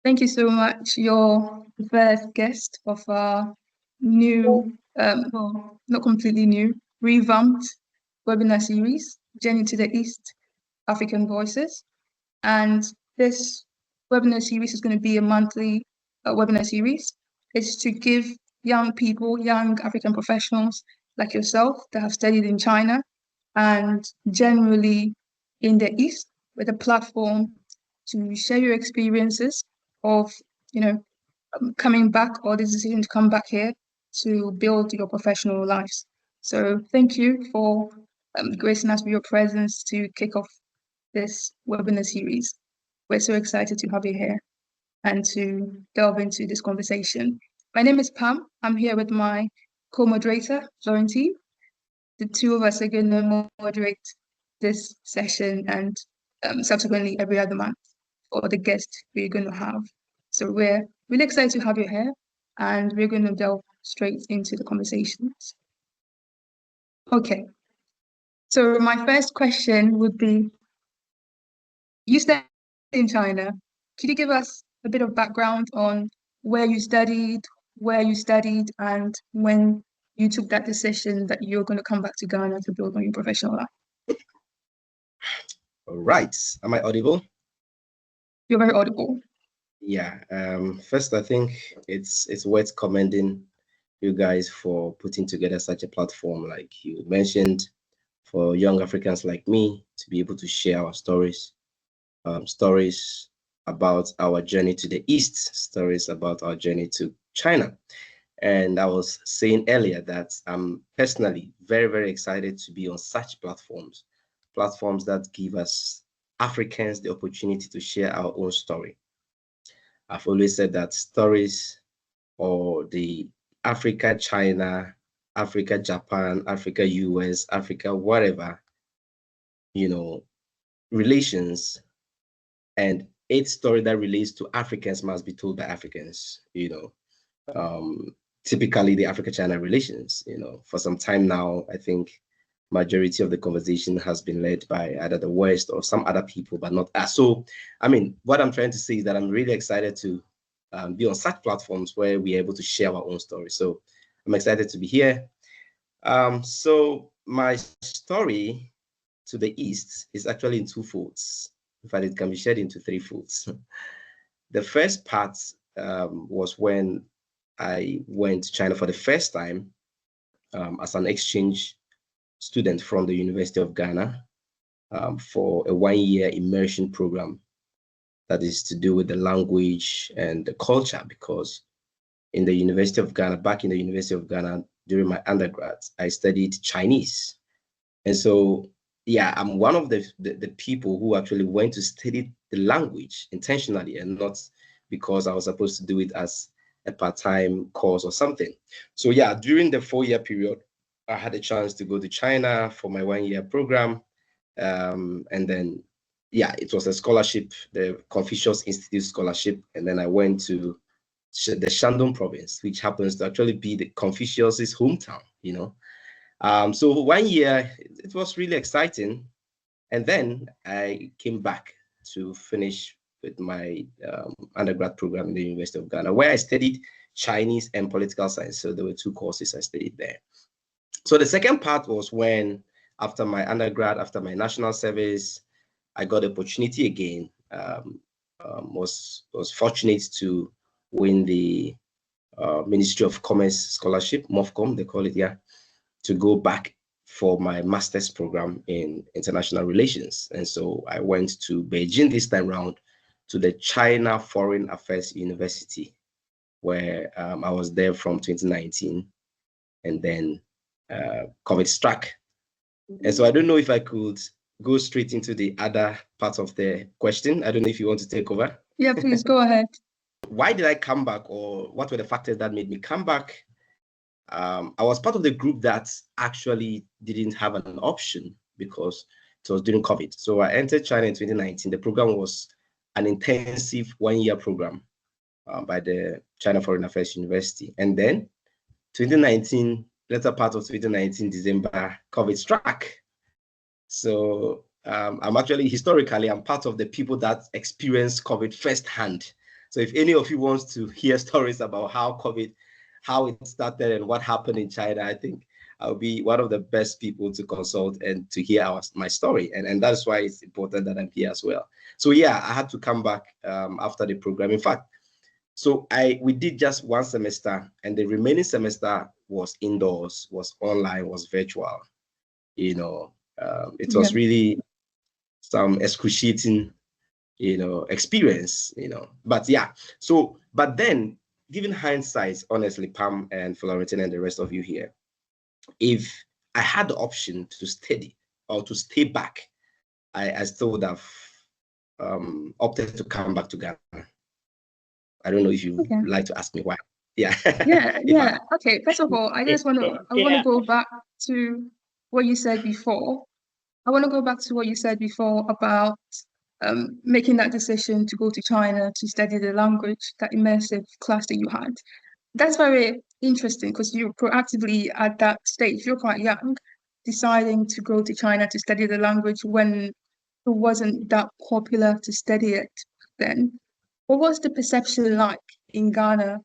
Thank you so much. You're the first guest of our new, well, not completely new, revamped webinar series, Journey to the East, African Voices. And this webinar series is going to be a monthly webinar series. It's to give young people, young African professionals like yourself that have studied in China and generally in the East with a platform to share your experiences of, coming back or the decision to come back here to build your professional lives. So thank you for gracing us with your presence to kick off this webinar series. We're so excited to have you here and to delve into this conversation. My name is Pam. I'm here with my co-moderator, Florentine. The two of us are going to moderate this session and subsequently every other month for the guest we're going to have. So we're really excited to have you here and we're going to delve straight into the conversations. Okay. So my first question would be, you studied in China. Could you give us a bit of background on where you studied, and when you took that decision that you're going to come back to Ghana to build on your professional life? All right. Am I audible? You're very audible. Yeah. First, I think it's worth commending you guys for putting together such a platform, like you mentioned, for young Africans like me to be able to share our stories, stories about our journey to the East, stories about our journey to China. And I was saying earlier that I'm personally very, very excited to be on such platforms that give us Africans the opportunity to share our own story. I've always said that stories, or the Africa, China, Africa, Japan, Africa, US, Africa, whatever, relations, and its story that relates to Africans must be told by Africans, typically the Africa-China relations, for some time now, I think majority of the conversation has been led by either the West or some other people, but not us. So, I mean, what I'm trying to say is that I'm really excited to be on such platforms where we're able to share our own story. So I'm excited to be here. So my story to the East is actually in two folds. In fact, it can be shared into three folds. The first part was when I went to China for the first time as an exchange student from the University of Ghana for a 1-year immersion program that is to do with the language and the culture, because in the University of Ghana, back in the University of Ghana, during my undergrad, I studied Chinese. And so, yeah, I'm one of the people who actually went to study the language intentionally and not because I was supposed to do it as a part-time course or something. So yeah, during the 4-year period, I had a chance to go to China for my 1-year program. And then, yeah, it was a scholarship, the Confucius Institute scholarship. And then I went to the Shandong province, which happens to actually be the Confucius's hometown, So 1 year, it was really exciting. And then I came back to finish with my undergrad program in the University of Ghana, where I studied Chinese and political science. So there were 2 courses I studied there. So the second part was when, after my undergrad, after my national service, I got the opportunity again, was fortunate to win the Ministry of Commerce scholarship, MOFCOM, they call it, yeah, to go back for my master's program in international relations. And so I went to Beijing this time around to the China Foreign Affairs University, where I was there from 2019, and then COVID struck. And so I don't know if I could go straight into the other part of the question. I don't know if you want to take over. Yeah, please go ahead. Why did I come back, or what were the factors that made me come back? I was part of the group that actually didn't have an option because it was during COVID. So I entered China in 2019. The program was an intensive 1-year program by the China Foreign Affairs University. And then 2019, later part of 2019, December, COVID struck. So I'm actually, historically, I'm part of the people that experienced COVID firsthand. So if any of you wants to hear stories about how it started and what happened in China, I think I'll be one of the best people to consult and to hear my story. And that's why it's important that I'm here as well. So yeah, I had to come back after the program. In fact, so we did just one semester, and the remaining semester was indoors, was online, was virtual. It was really some excruciating, experience, But yeah, but then, given hindsight, honestly, Pam and Florentine and the rest of you here, if I had the option to study or to stay back, I still would have opted to come back to Ghana. I don't know if you like to ask me why. Yeah. Yeah. Okay. First of all, I want to go back to what you said before. I want to go back to what you said before about making that decision to go to China to study the language, that immersive class that you had. That's very interesting because you're proactively at that stage. You're quite young, deciding to go to China to study the language when it wasn't that popular to study it then. What was the perception like in Ghana?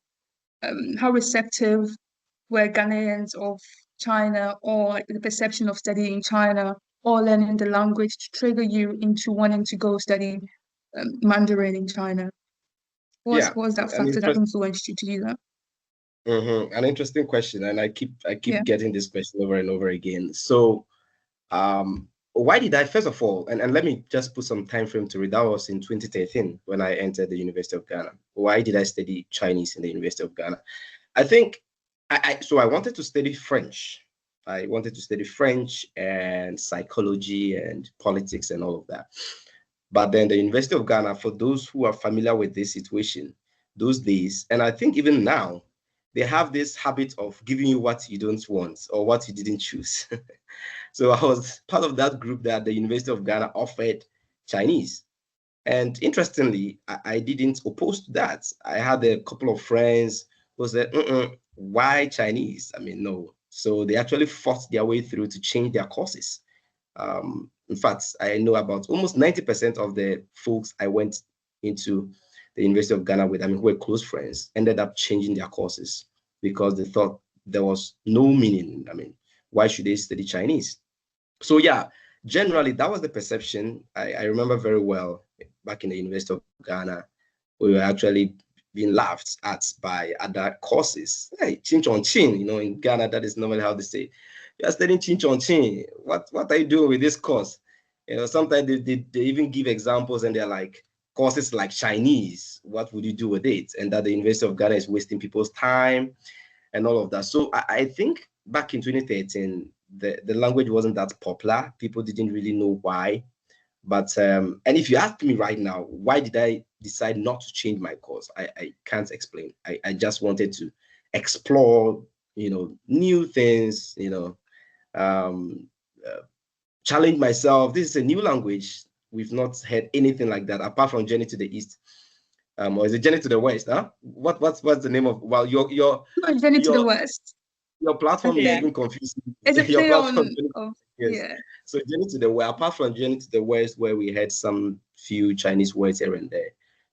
How receptive were Ghanaians of China, or like the perception of studying China or learning the language to trigger you into wanting to go study Mandarin in China? What was that factor that influenced you to do that? An interesting question, and I keep getting this question over and over again. So, why did I, first of all, and let me just put some time frame to it. That was in 2013 when I entered the University of Ghana. Why did I study Chinese in the University of Ghana? I think I wanted to study French. I wanted to study French and psychology and politics and all of that. But then the University of Ghana, for those who are familiar with this situation, those days, and I think even now, they have this habit of giving you what you don't want or what you didn't choose. So I was part of that group that the University of Ghana offered Chinese. And interestingly, I didn't oppose to that. I had a couple of friends who said, why Chinese? I mean, no. So they actually fought their way through to change their courses. In fact, I know about almost 90% of the folks I went into the University of Ghana with, who were close friends, ended up changing their courses because they thought there was no meaning. Why should they study Chinese? So yeah, generally that was the perception. I remember very well back in the University of Ghana, we were actually being laughed at by other courses. Hey, chin chon chin, in Ghana, that is normally how they say. You're studying chin chon chin. What are you doing with this course? Sometimes they even give examples and they're like, courses like Chinese, what would you do with it? And that the University of Ghana is wasting people's time and all of that. So I think back in 2013, the language wasn't that popular. People didn't really know why. But and if you ask me right now, why did I decide not to change my course? I can't explain. I just wanted to explore, new things, challenge myself. This is a new language. We've not heard anything like that apart from Journey to the East. Or is it Journey to the West? Huh? What's the name of? Well, your Journey to the West. Your platform is even confusing. It's a your platform yes. Yeah. So Journey to the West, apart from Journey to the West, where we had some few Chinese words here and there,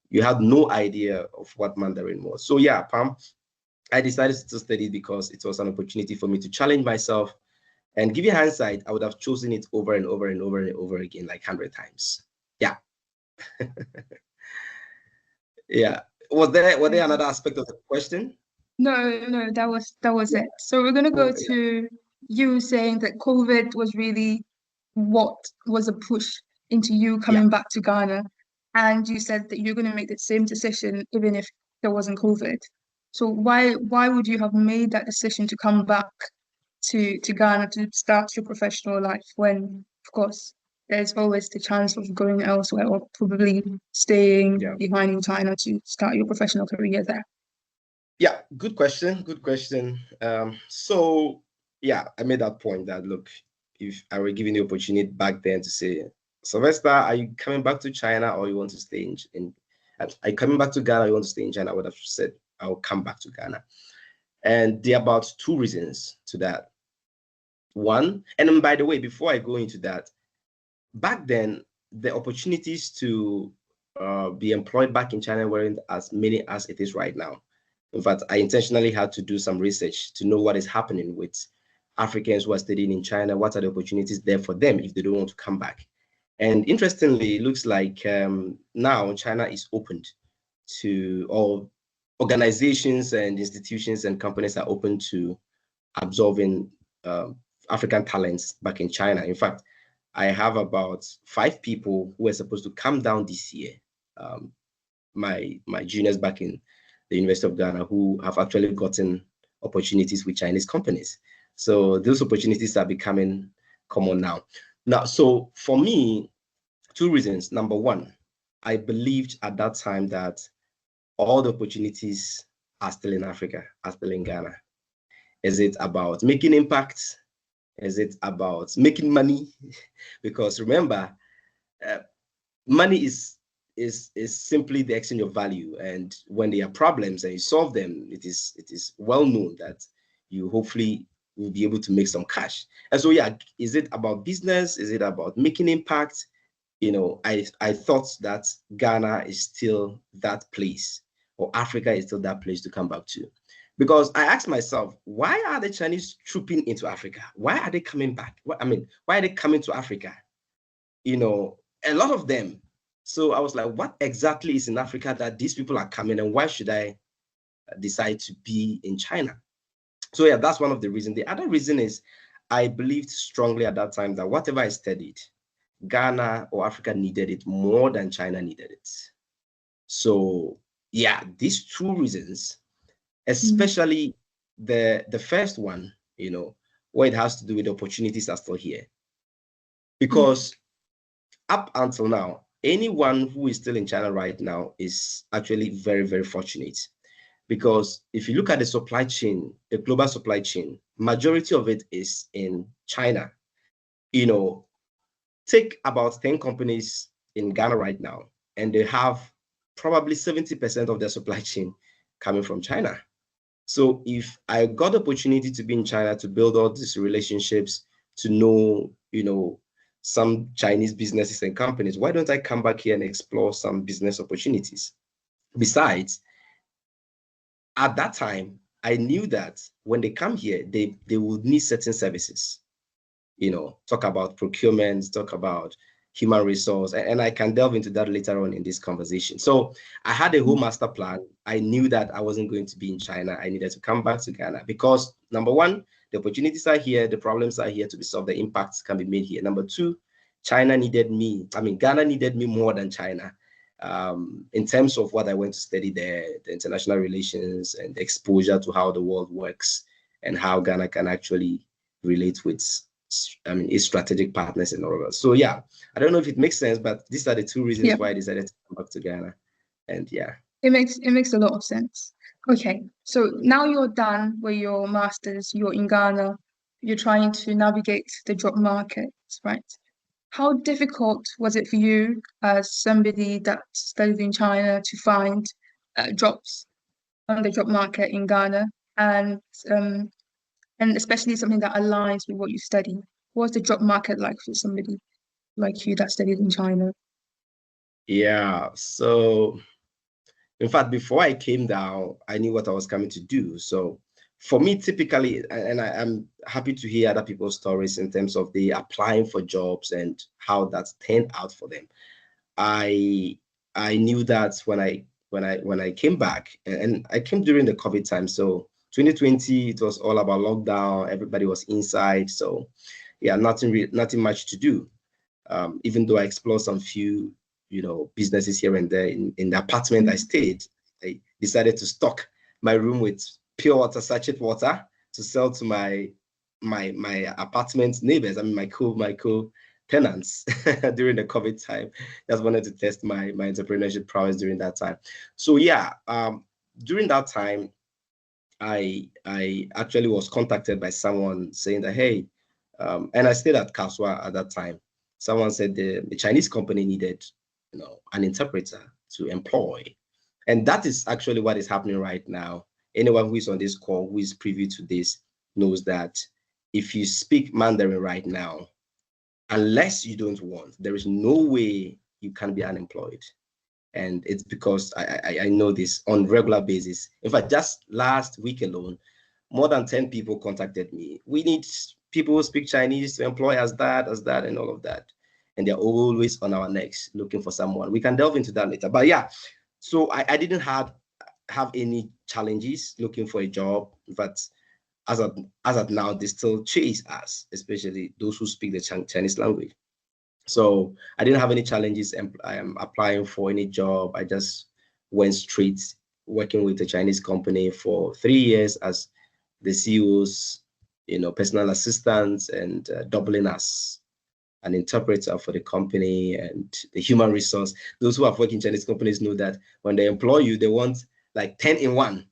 you had no idea of what Mandarin was. So yeah, Pam, I decided to study because it was an opportunity for me to challenge myself. And give you hindsight, I would have chosen it over and over and over and over again, like 100 times. Yeah. Yeah. Was there another aspect of the question? No, that was it. So we're gonna go to you saying that COVID was really what was a push into you coming back to Ghana, and you said that you're gonna make the same decision even if there wasn't COVID. So why would you have made that decision to come back to Ghana to start your professional life when, of course, there's always the chance of going elsewhere or probably staying behind in China to start your professional career there? Yeah, good question. Good question. So yeah, I made that point that look, if I were given the opportunity back then to say, Sylvester, are you coming back to China or you want to stay in are you coming back to Ghana or you want to stay in China? I would have said I'll come back to Ghana. And there are about two reasons to that. One, and by the way, before I go into that, back then the opportunities to be employed back in China weren't as many as it is right now. In fact, I intentionally had to do some research to know what is happening with Africans who are studying in China. What are the opportunities there for them if they don't want to come back? And interestingly, it looks like now China is opened to all organizations and institutions and companies are open to absorbing African talents back in China. In fact, I have about 5 people who are supposed to come down this year, my juniors back in the University of Ghana, who have actually gotten opportunities with Chinese companies. So those opportunities are becoming common now. Now, so for me, 2 reasons. Number one, I believed at that time that all the opportunities are still in Africa, are still in Ghana. Is it about making impact? Is it about making money? Because remember, money is simply the exchange of value, and when there are problems and you solve them, it is well known that you hopefully will be able to make some cash. And so, yeah, is it about business? Is it about making impact? You know, I thought that Ghana is still that place, or Africa is still that place to come back to. Because I asked myself, why are the Chinese trooping into Africa? Why are they coming back? I mean, why are they coming to Africa? You know, a lot of them. So I was like, what exactly is in Africa that these people are coming, and why should I decide to be in China? So yeah, that's one of the reasons. The other reason is I believed strongly at that time that whatever I studied, Ghana or Africa needed it more than China needed it. So yeah, these 2 reasons, especially the first one, you know, where it has to do with opportunities are still here. Because up until now, anyone who is still in China right now is actually very, very fortunate. Because if you look at the supply chain, the global supply chain, majority of it is in China. You know, take about 10 companies in Ghana right now, and they have probably 70% of their supply chain coming from China. So if I got the opportunity to be in China to build all these relationships, to know, you know, some Chinese businesses and companies, why don't I come back here and explore some business opportunities? Besides, at that time, I knew that when they come here, they would need certain services. You know, talk about procurement, talk about human resource, and I can delve into that later on in this conversation. So I had a whole master plan. I knew that I wasn't going to be in China. I needed to come back to Ghana because number one, the opportunities are here, the problems are here to be solved, the impacts can be made here. Number two, Ghana needed me more than China. In terms of what I went to study there, the international relations and the exposure to how the world works and how Ghana can actually relate with its strategic partners and all of that. So yeah, I don't know if it makes sense, but these are the 2 reasons why I decided to come back to Ghana. And yeah, it makes a lot of sense. Okay, so now you're done with your masters, you're in Ghana, you're trying to navigate the job market, right? How difficult was it for you as somebody that studied in China to find jobs on the job market in Ghana, and especially something that aligns with what you study? What's the job market like for somebody like you that studied in China? Yeah, so in fact, before I came down, I knew what I was coming to do. So for me, typically, and I'm happy to hear other people's stories in terms of they applying for jobs and how that's turned out for them. I knew that when I came back, and I came during the COVID time. So 2020, it was all about lockdown. Everybody was inside. So yeah, nothing much to do. Even though I explored some few, you know, businesses here and there in the apartment I stayed, I decided to stock my room with pure water, sachet water to sell to my apartment neighbors. I mean, my co-tenants during the COVID time. Just wanted to test my entrepreneurship prowess during that time. So yeah, during that time, I actually was contacted by someone saying that, hey, and I stayed at Kaswa at that time. Someone said the Chinese company needed, you know, an interpreter to employ. And that is actually what is happening right now. Anyone who is on this call, who is privy to this, knows that if you speak Mandarin right now, unless you don't want, there is no way you can be unemployed. And it's because I know this on regular basis. In fact, just last week alone, more than 10 people contacted me. We need people who speak Chinese to employ as that, and all of that. And they're always on our necks looking for someone. We can delve into that later. But yeah, so I didn't have any challenges looking for a job. But as of now, they still chase us, especially those who speak the Chinese language. So I didn't have any challenges applying for any job. I just went straight working with a Chinese company for 3 years as the CEO's, personal assistant, and doubling as an interpreter for the company and the human resource. Those who have worked in Chinese companies know that when they employ you, they want like 10 in one.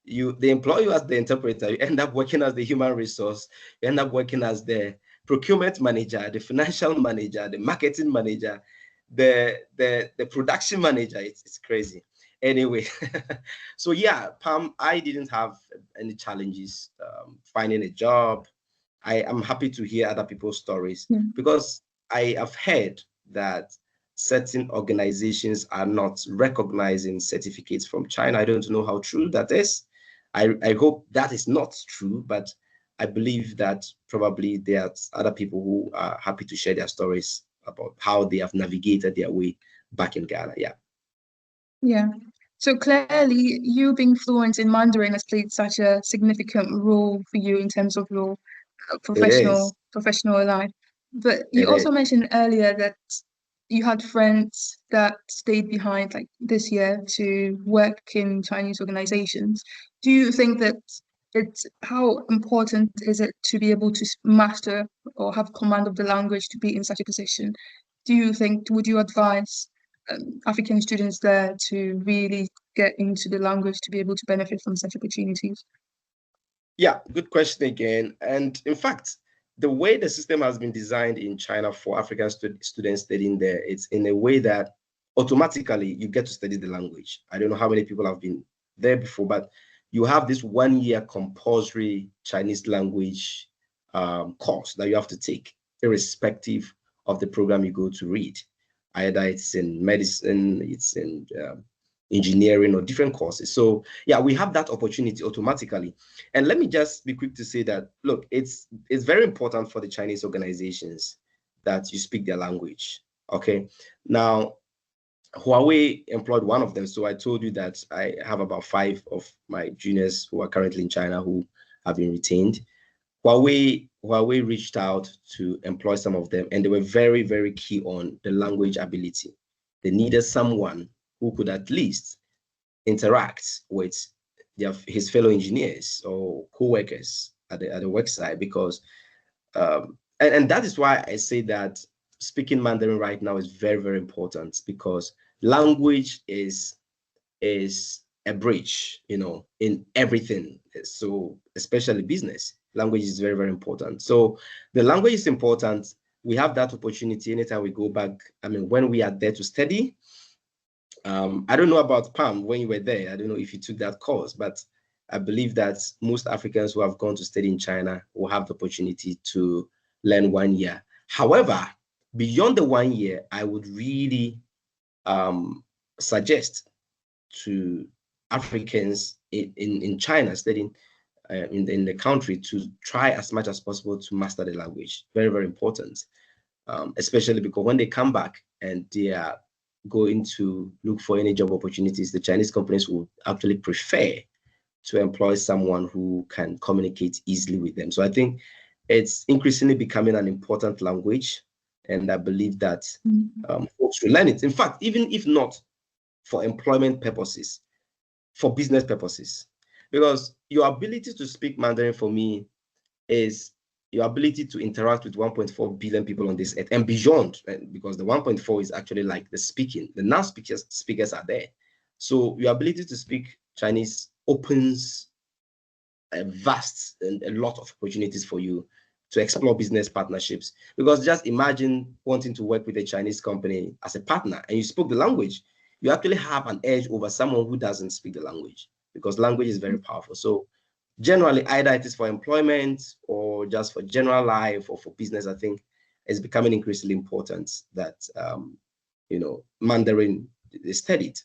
They employ you as the interpreter, you end up working as the human resource, you end up working as the procurement manager, the financial manager, the marketing manager, the production manager. It's crazy. Anyway, so yeah, Pam, I didn't have any challenges finding a job. I am happy to hear other people's stories because I have heard that certain organizations are not recognizing certificates from China. I don't know how true that is. I hope that is not true, but I believe that probably there are other people who are happy to share their stories about how they have navigated their way back in Ghana. Yeah. Yeah. So clearly, you being fluent in Mandarin has played such a significant role for you in terms of your It is. professional life. But you It is. also mentioned earlier that you had friends that stayed behind like this year to work in Chinese organizations. Do you think that how important is it to be able to master or have command of the language to be in such a position? Would you advise African students there to really get into the language to be able to benefit from such opportunities? Yeah, good question again. And in fact, the way the system has been designed in China for African students studying there, it's in a way that automatically you get to study the language. I don't know how many people have been there before, but you have this 1 year compulsory Chinese language course that you have to take, irrespective of the program you go to read. Either it's in medicine, it's in engineering, or different courses. So yeah, we have that opportunity automatically. And let me just be quick to say that, look, it's very important for the Chinese organizations that you speak their language. Okay. Now, Huawei employed one of them. So I told you that I have about 5 of my juniors who are currently in China who have been retained. Huawei reached out to employ some of them, and they were very, very key on the language ability. They needed someone who could at least interact with his fellow engineers or co-workers at the work site, because and that is why I say that speaking Mandarin right now is very, very important, because language is a bridge, in everything. So especially business, language is very, very important. So the language is important. We have that opportunity anytime we go back. I mean, when we are there to study. I don't know about Pam when you were there. I don't know if you took that course, but I believe that most Africans who have gone to study in China will have the opportunity to learn 1 year. However, beyond the 1 year, I would really suggest to Africans in China studying in the country to try as much as possible to master the language. Very, very important, especially because when they come back and they are going to look for any job opportunities, the Chinese companies would actually prefer to employ someone who can communicate easily with them. So I think it's increasingly becoming an important language, and I believe that folks should learn it. In fact, even if not for employment purposes, for business purposes, because your ability to speak Mandarin for me is your ability to interact with 1.4 billion people on this earth and beyond, because the 1.4 is actually like the non-speakers are there. So your ability to speak Chinese opens a vast and a lot of opportunities for you to explore business partnerships. Because just imagine wanting to work with a Chinese company as a partner and you spoke the language, you actually have an edge over someone who doesn't speak the language, because language is very powerful. So generally, either it is for employment or just for general life or for business, I think it's becoming increasingly important that Mandarin they studied,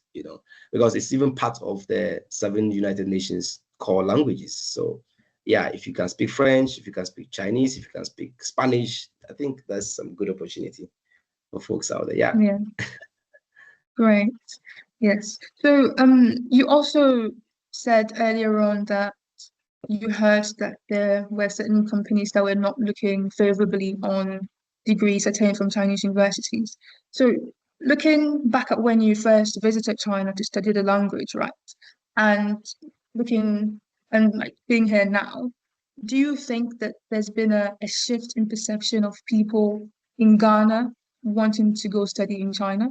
because it's even part of the 7 United Nations core languages. So yeah, if you can speak French, if you can speak Chinese, if you can speak Spanish, I think that's some good opportunity for folks out there. Yeah. Yeah, great. Yes. So you also said earlier on that you heard that there were certain companies that were not looking favorably on degrees attained from Chinese universities. So looking back at when you first visited China to study the language, right? And looking and like being here now, do you think that there's been a shift in perception of people in Ghana wanting to go study in China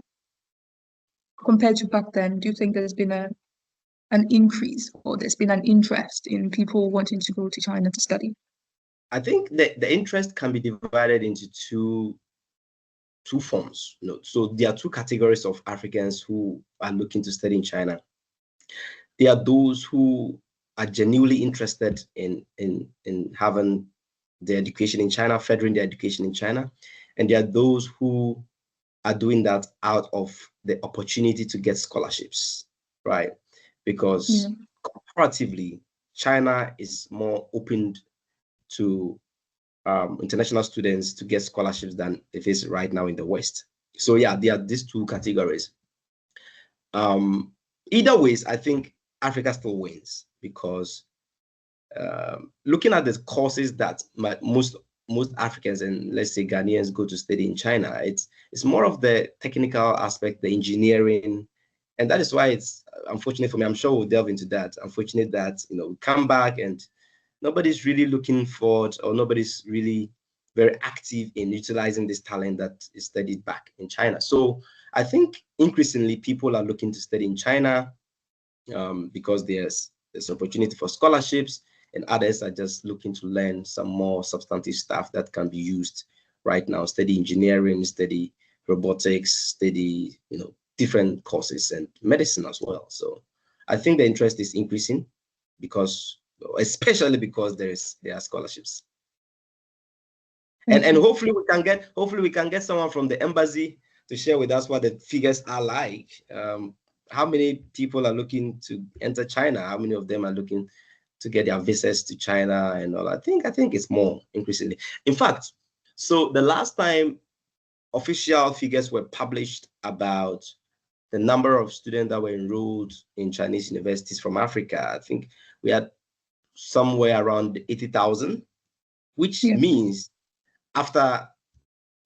compared to back then? Do you think there's been an increase or there's been an interest in people wanting to go to China to study? I think the interest can be divided into two forms. So there are two categories of Africans who are looking to study in China. There are those who are genuinely interested in having their education in China, furthering their education in China, and there are those who are doing that out of the opportunity to get scholarships, right? Because comparatively, China is more open to international students to get scholarships than it is right now in the West. So yeah, there are these two categories. Either ways, I think Africa still wins because looking at the courses that most Africans and let's say Ghanaians go to study in China, it's more of the technical aspect, the engineering, and that is why it's unfortunate for me. I'm sure we'll delve into that. Unfortunate that we come back and nobody's really looking forward, or nobody's really very active in utilizing this talent that is studied back in China. So I think increasingly people are looking to study in China because there's opportunity for scholarships, and others are just looking to learn some more substantive stuff that can be used right now. Study engineering, study robotics, study different courses, and medicine as well. So I think the interest is increasing especially because there are scholarships. And hopefully we can get someone from the embassy to share with us what the figures are like. How many people are looking to enter China? How many of them are looking to get their visas to China and all? I think it's more increasingly. In fact, so the last time official figures were published about the number of students that were enrolled in Chinese universities from Africa, I think we had somewhere around 80,000, which means after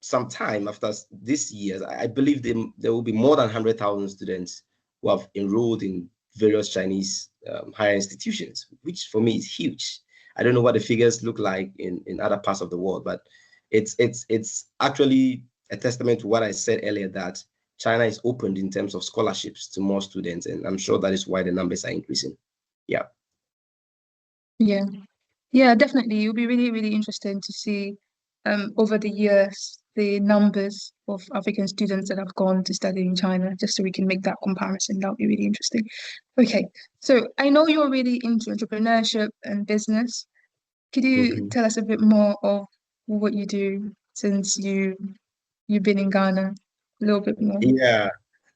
some time, after this year, I believe there will be more than 100,000 students who have enrolled in various Chinese higher institutions, which for me is huge. I don't know what the figures look like in other parts of the world, but it's actually a testament to what I said earlier, that China is opened in terms of scholarships to more students, and I'm sure that is why the numbers are increasing. Yeah. Yeah, definitely. It'll be really, really interesting to see over the years the numbers of African students that have gone to study in China, just so we can make that comparison. That would be really interesting. Okay, so I know you're really into entrepreneurship and business. Could you tell us a bit more of what you do since you've been in Ghana? A little bit more.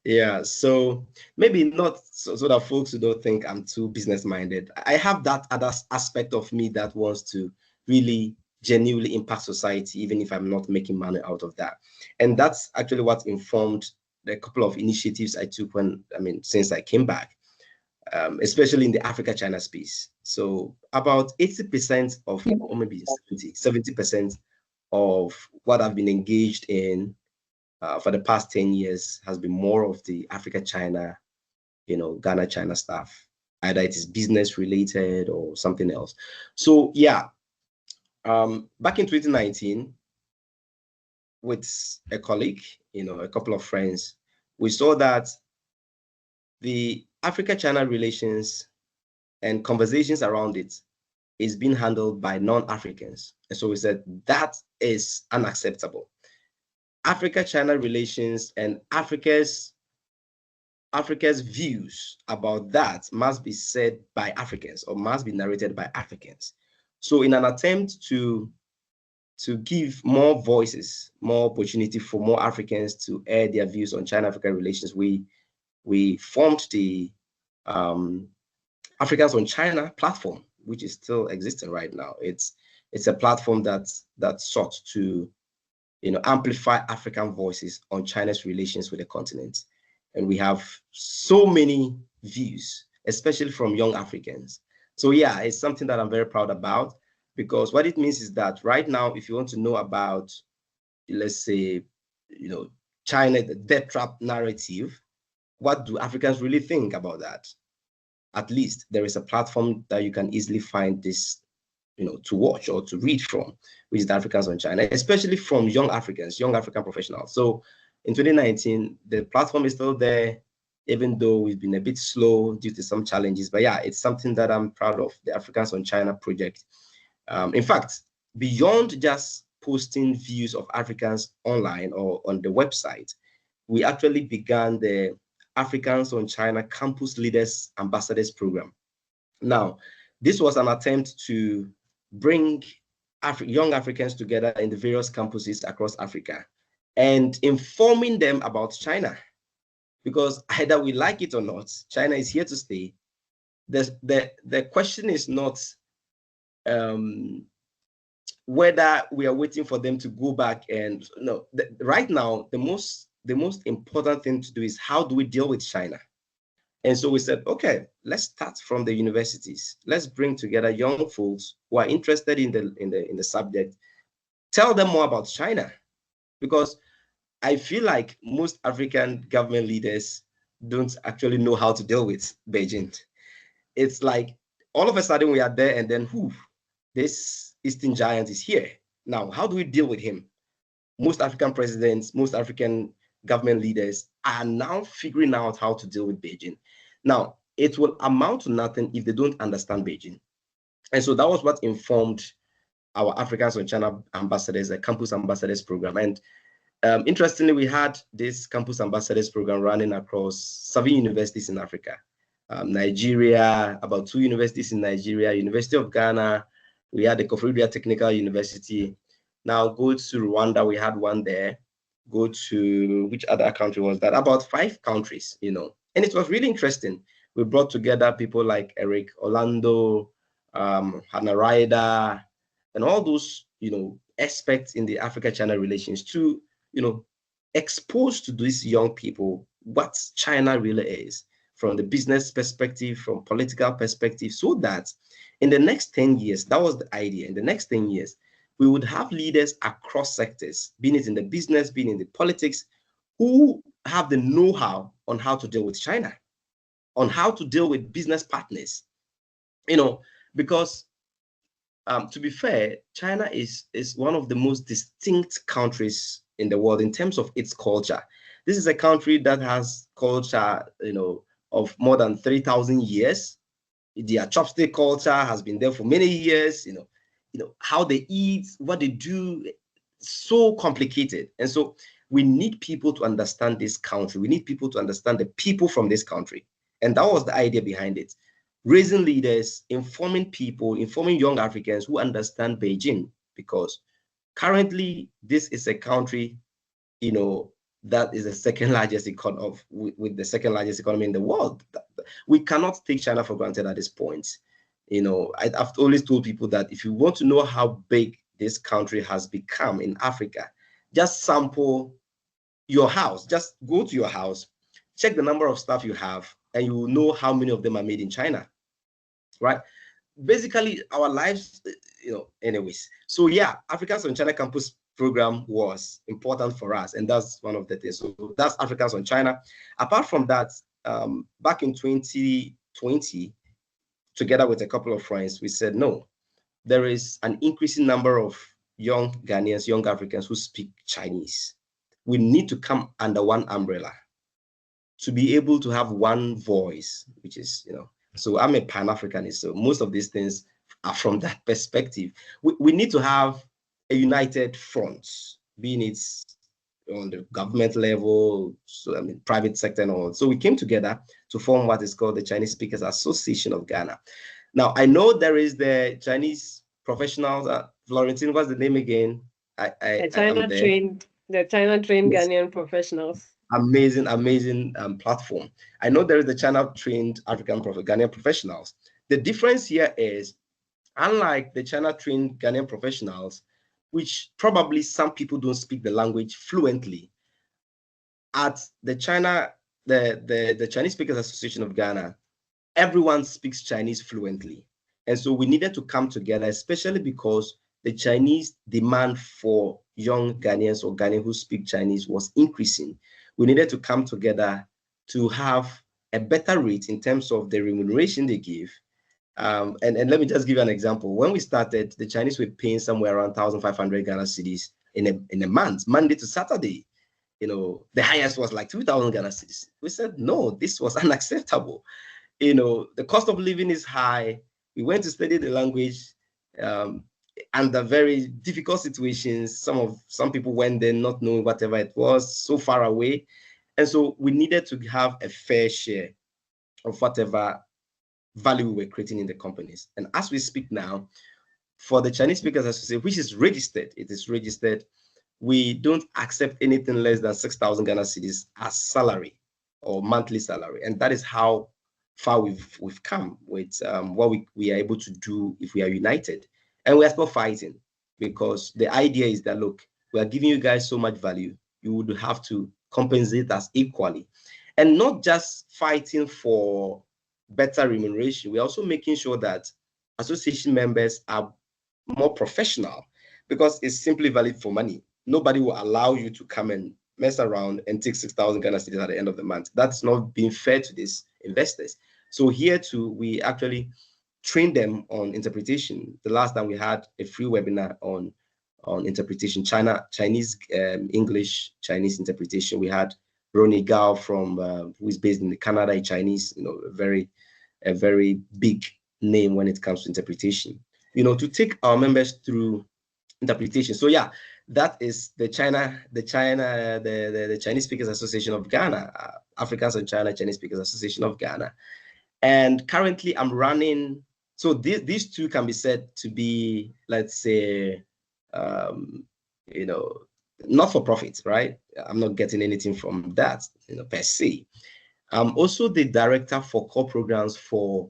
Yeah. So maybe not so that folks who don't think I'm too business minded. I have that other aspect of me that wants to really genuinely impact society, even if I'm not making money out of that. And that's actually what informed the couple of initiatives I took since I came back, especially in the Africa-China space. So about 80% of, or maybe 70% of what I've been engaged in for the past 10 years has been more of the Africa-China, Ghana-China stuff. Either it is business related or something else. So yeah, back in 2019, with a colleague, a couple of friends, we saw that the Africa-China relations and conversations around it is being handled by non-Africans. And so we said that is unacceptable. Africa-China relations and Africa's views about that must be said by Africans, or must be narrated by Africans. So in an attempt to give more voices, more opportunity for more Africans to air their views on China-Africa relations, we we formed the Africans on China platform, which is still existing right now. It's a platform that sought to, amplify African voices on China's relations with the continent. And we have so many views, especially from young Africans. So yeah, it's something that I'm very proud about, because what it means is that right now, if you want to know about, let's say, China, the death trap narrative, what do Africans really think about that? At least there is a platform that you can easily find this, to watch or to read from, which is the Africans on China, especially from young Africans, young African professionals. So in 2019, the platform is still there, even though we've been a bit slow due to some challenges. But yeah, it's something that I'm proud of, the Africans on China project. In fact, beyond just posting views of Africans online or on the website, we actually began the Africans on China Campus Leaders Ambassadors Program. Now, this was an attempt to bring young Africans together in the various campuses across Africa and informing them about China. Because either we like it or not, China is here to stay. The question is not whether we are waiting for them to go back and no. Right now, the most important thing to do is how do we deal with China? And so we said, okay, let's start from the universities. Let's bring together young folks who are interested in the subject. Tell them more about China, because I feel like most African government leaders don't actually know how to deal with Beijing. It's like all of a sudden we are there, and then this Eastern giant is here. Now, how do we deal with him? Most African presidents, most African government leaders are now figuring out how to deal with Beijing. Now, it will amount to nothing if they don't understand Beijing. And so that was what informed our Africans on China ambassadors, a campus ambassadors program. And interestingly, we had this campus ambassadors program running across 7 universities in Africa. Nigeria, about 2 universities in Nigeria, University of Ghana, we had the Koforidua Technical University. Now go to Rwanda, we had one there. Go to, which other country was that? About 5 countries, And it was really interesting. We brought together people like Eric Orlando, Hannah Ryder, and all those, experts in the Africa-China relations to, expose to these young people what China really is from the business perspective, from political perspective, so that in the next 10 years, that was the idea, in the next 10 years, we would have leaders across sectors, being it in the business, being in the politics, who have the know-how on how to deal with China, on how to deal with business partners, because to be fair, China is one of the most distinct countries in the world in terms of its culture. This is a country that has culture, of more than 3,000 years. Their chopstick culture has been there for many years. How they eat, what they do, so complicated. And so we need people to understand this country. We need people to understand the people from this country. And that was the idea behind it. Raising leaders, informing people, informing young Africans who understand Beijing, because currently this is a country, that is the second largest economy with the second largest economy in the world. We cannot take China for granted at this point. I've always told people that if you want to know how big this country has become in Africa, just sample your house. Just go to your house, check the number of staff you have, and you will know how many of them are made in China, right? Basically, our lives, anyways. So yeah, Africans on China Campus program was important for us, and that's one of the things. So that's Africans on China. Apart from that, back in 2020, together with a couple of friends, we said, no, there is an increasing number of young Ghanaians, young Africans who speak Chinese. We need to come under one umbrella to be able to have one voice, which is, so I'm a Pan-Africanist, so most of these things are from that perspective. We need to have a united front, being it on the government level, so private sector and all. So we came together to form what is called the Chinese Speakers Association of Ghana. Now, I know there is the Chinese professionals, Florentine, what's the name again? The China trained yes. Ghanaian professionals. amazing platform. I know there is the China trained Ghanaian professionals. The difference here is, unlike the China trained Ghanaian professionals, which probably some people don't speak the language fluently, at the Chinese Speakers Association of Ghana, everyone speaks Chinese fluently. And so we needed to come together, especially because the Chinese demand for young Ghanaians or Ghanaians who speak Chinese was increasing. We needed to come together to have a better rate in terms of the remuneration they give. And let me just give you an example. When we started, the Chinese were paying somewhere around 1,500 Ghana cedis in a month, Monday to Saturday. The highest was like 2,000 Ghana cedis. We said, no, this was unacceptable. The cost of living is high. We went to study the language under very difficult situations. Some people went there not knowing whatever it was, so far away. And so we needed to have a fair share of whatever value we were creating in the companies. And as we speak now, for the Chinese Speakers Association, which is registered, it is registered, we don't accept anything less than 6,000 Ghana cedis as salary or monthly salary. And that is how far we've come with what we are able to do if we are united. And we are still fighting, because the idea is that, look, we are giving you guys so much value, you would have to compensate us equally. And not just fighting for better remuneration, we're also making sure that association members are more professional, because it's simply valid for money. Nobody will allow you to come and mess around and take 6,000 Ghana cedis at the end of the month. That's not being fair to these investors. So here too, we actually train them on interpretation. The last time we had a free webinar on interpretation, Chinese, English, Chinese interpretation. We had Ronnie Gao from who is based in Canada, a Chinese, a very big name when it comes to interpretation. To take our members through interpretation. So yeah, that is the Chinese Speakers Association of Ghana, Africans in China Chinese Speakers Association of Ghana. And currently I'm running, so these two can be said to be, let's say, not for profit, right? I'm not getting anything from that, per se. I'm also the director for core programs for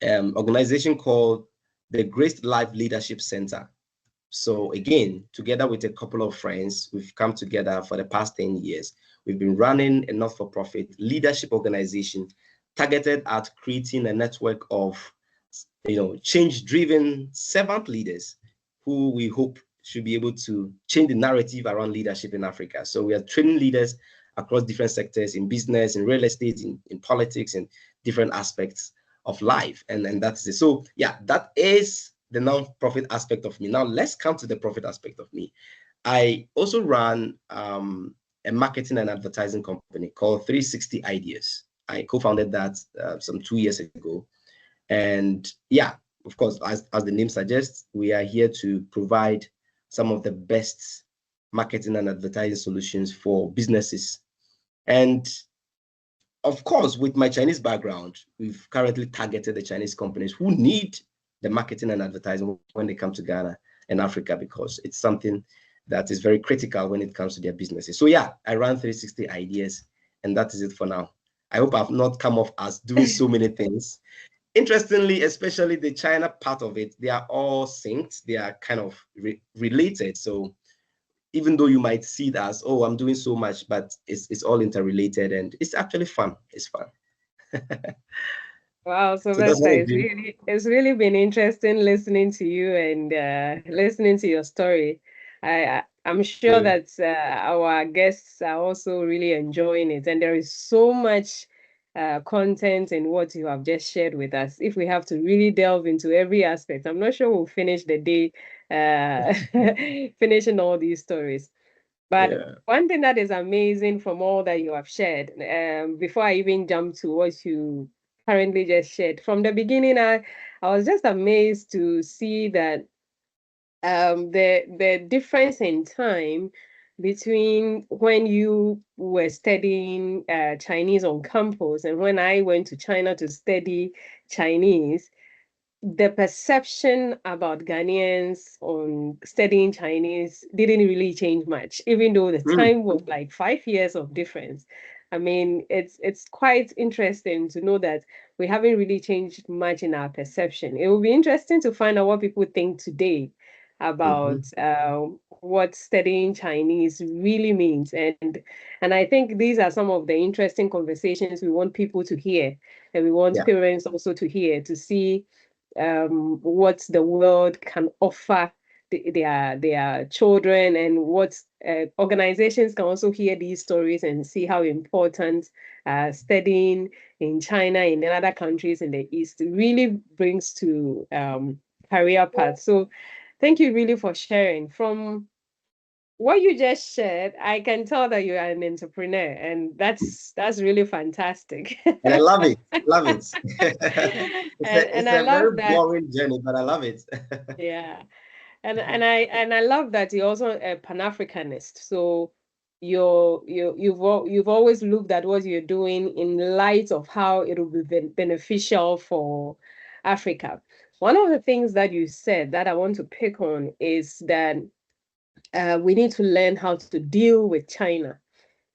organization called the Great Life Leadership Center. So again, together with a couple of friends, we've come together for the past 10 years. We've been running a not-for-profit leadership organization targeted at creating a network of, change-driven servant leaders who we hope should be able to change the narrative around leadership in Africa. So we are training leaders across different sectors, in business, in real estate, in politics, and different aspects of life. And that's it. So yeah, that is the non-profit aspect of me. Now let's come to the profit aspect of me. I also run a marketing and advertising company called 360 Ideas. I co-founded that some 2 years ago. And yeah, of course, as the name suggests, we are here to provide some of the best marketing and advertising solutions for businesses. And of course, with my Chinese background, we've currently targeted the Chinese companies who need the marketing and advertising when they come to Ghana and Africa, because it's something that is very critical when it comes to their businesses. So yeah, I run 360 Ideas, and that is it for now. I hope I've not come off as doing so many things. Interestingly, especially the China part of it, they are all synced. They are kind of related. So even though you might see it as, oh, I'm doing so much, but it's all interrelated, and it's actually fun. It's fun. Wow, Sylvester, it's really been interesting listening to you and listening to your story. I'm sure that our guests are also really enjoying it, and there is so much content in what you have just shared with us. If we have to really delve into every aspect, I'm not sure we'll finish the day finishing all these stories. But one thing that is amazing from all that you have shared, before I even jump to what you currently just shared, from the beginning, I was just amazed to see that the difference in time between when you were studying Chinese on campus and when I went to China to study Chinese. the perception about Ghanaians on studying Chinese didn't really change much, even though the time was like 5 years of difference. I mean, it's quite interesting to know that we haven't really changed much in our perception. It will be interesting to find out what people think today about what studying Chinese really means. And I think these are some of the interesting conversations we want people to hear, and we want Yeah. parents also to hear, to see what the world can offer their children, and what organizations can also hear these stories and see how important studying in China, in other countries in the East, really brings to career paths. So thank you really for sharing. From what you just shared, I can tell that you are an entrepreneur, and that's really fantastic. And I love it. Love it. And It's I a love very that. boring journey, but I love it. Yeah. And I love that you're also a Pan-Africanist. So you've always looked at what you're doing in light of how it will be beneficial for Africa. One of the things that you said that I want to pick on is that we need to learn how to deal with China.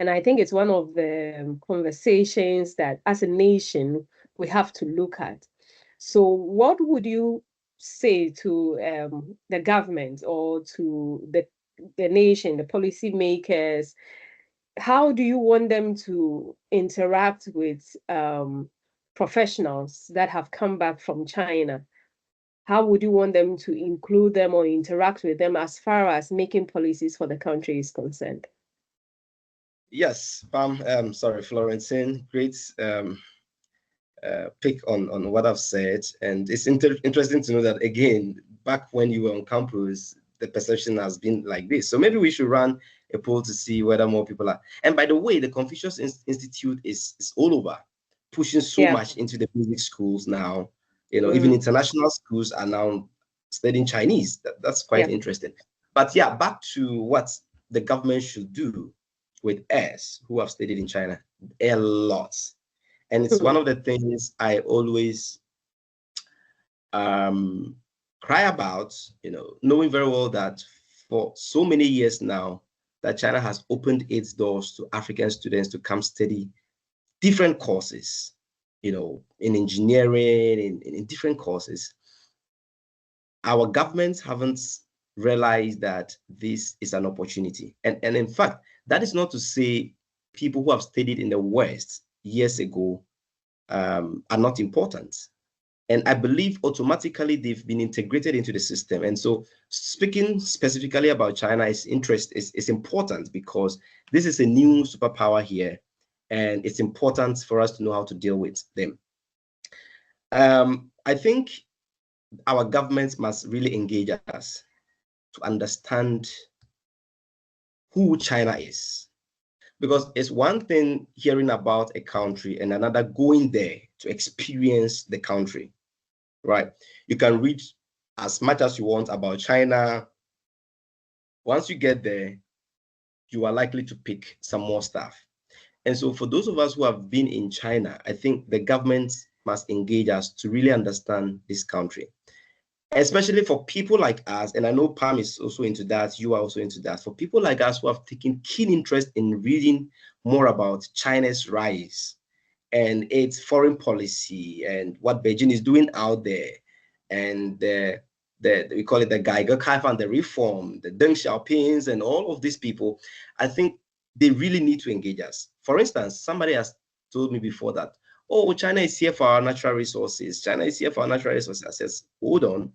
And I think it's one of the conversations that as a nation we have to look at. So what would you say to the government or to the nation, the policymakers? How do you want them to interact with professionals that have come back from China? How would you want them to include them or interact with them as far as making policies for the country is concerned? Yes, Pam. Sorry, Florentine. Great pick on what I've said, and it's interesting to know that again, back when you were on campus, the perception has been like this. So maybe we should run a poll to see whether more people are. And by the way, the Confucius Institute is all over, pushing so much into the music schools now. Even international schools are now studying Chinese. That's quite interesting. But yeah, back to what the government should do with us who have studied in China a lot. And it's one of the things I always cry about, knowing very well that for so many years now, that China has opened its doors to African students to come study different courses, in engineering, in different courses. Our governments haven't realized that this is an opportunity. And in fact, that is not to say people who have studied in the West years ago are not important. And I believe automatically they've been integrated into the system. And so speaking specifically about China is important because this is a new superpower here, and it's important for us to know how to deal with them. I think our governments must really engage us to understand who China is. Because it's one thing hearing about a country and another going there to experience the country, right? You can read as much as you want about China. Once you get there, you are likely to pick some more stuff. And so for those of us who have been in China, I think the government must engage us to really understand this country. Especially for people like us, and I know Pam is also into that, you are also into that. For people like us who have taken keen interest in reading more about China's rise and its foreign policy and what Beijing is doing out there, and we call it the Geiger Kaif and the reform, the Deng Xiaopings and all of these people, I think they really need to engage us. For instance, somebody has told me before that, oh, China is here for our natural resources. China is here for our natural resources. I says, hold on,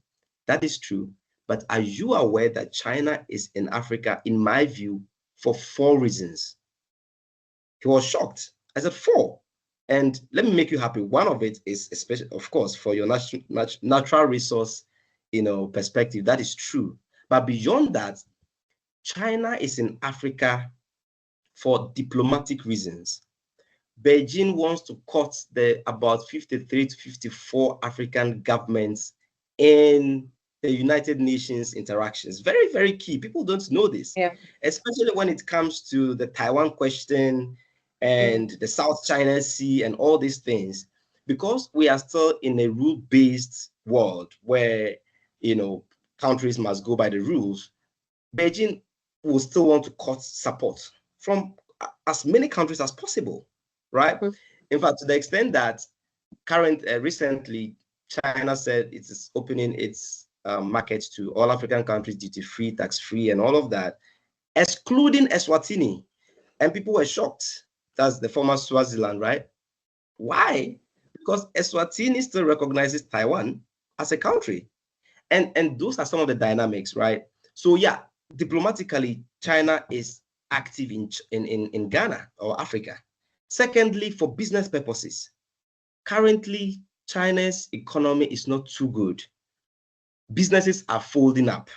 that is true. But are you aware that China is in Africa, in my view, for 4 reasons? He was shocked. I said, 4. And let me make you happy. One of it is, especially, of course, for your natural resource, perspective. That is true. But beyond that, China is in Africa for diplomatic reasons. Beijing wants to cut the about 53 to 54 African governments in the United Nations interactions. Very, very key. People don't know this, especially when it comes to the Taiwan question and the South China Sea and all these things. because we are still in a rule-based world where, countries must go by the rules, Beijing will still want to cut support from as many countries as possible, right? In fact, to the extent that recently, China said it is opening its markets to all African countries, duty-free, tax-free, and all of that, excluding Eswatini. And people were shocked. That's the former Swaziland, right? Why? Because Eswatini still recognizes Taiwan as a country. And those are some of the dynamics, right? So yeah, diplomatically, China is active in Ghana or Africa. Secondly, for business purposes, currently, China's economy is not too good. Businesses are folding up.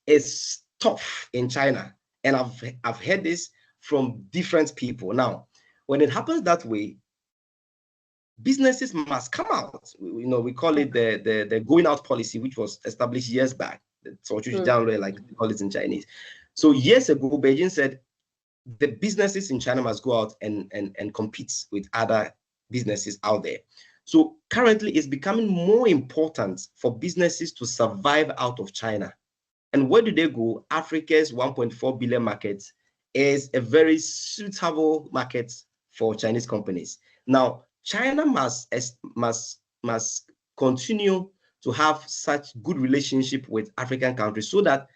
It's tough in China. And I've heard this from different people. Now, when it happens that way, businesses must come out. We call it the going out policy, which was established years back. So like they call it in Chinese. So years ago, Beijing said the businesses in China must go out and compete with other businesses out there. So currently, it's becoming more important for businesses to survive out of China. And where do they go? Africa's 1.4 billion market is a very suitable market for Chinese companies. Now, China must continue to have such good relationship with African countries so that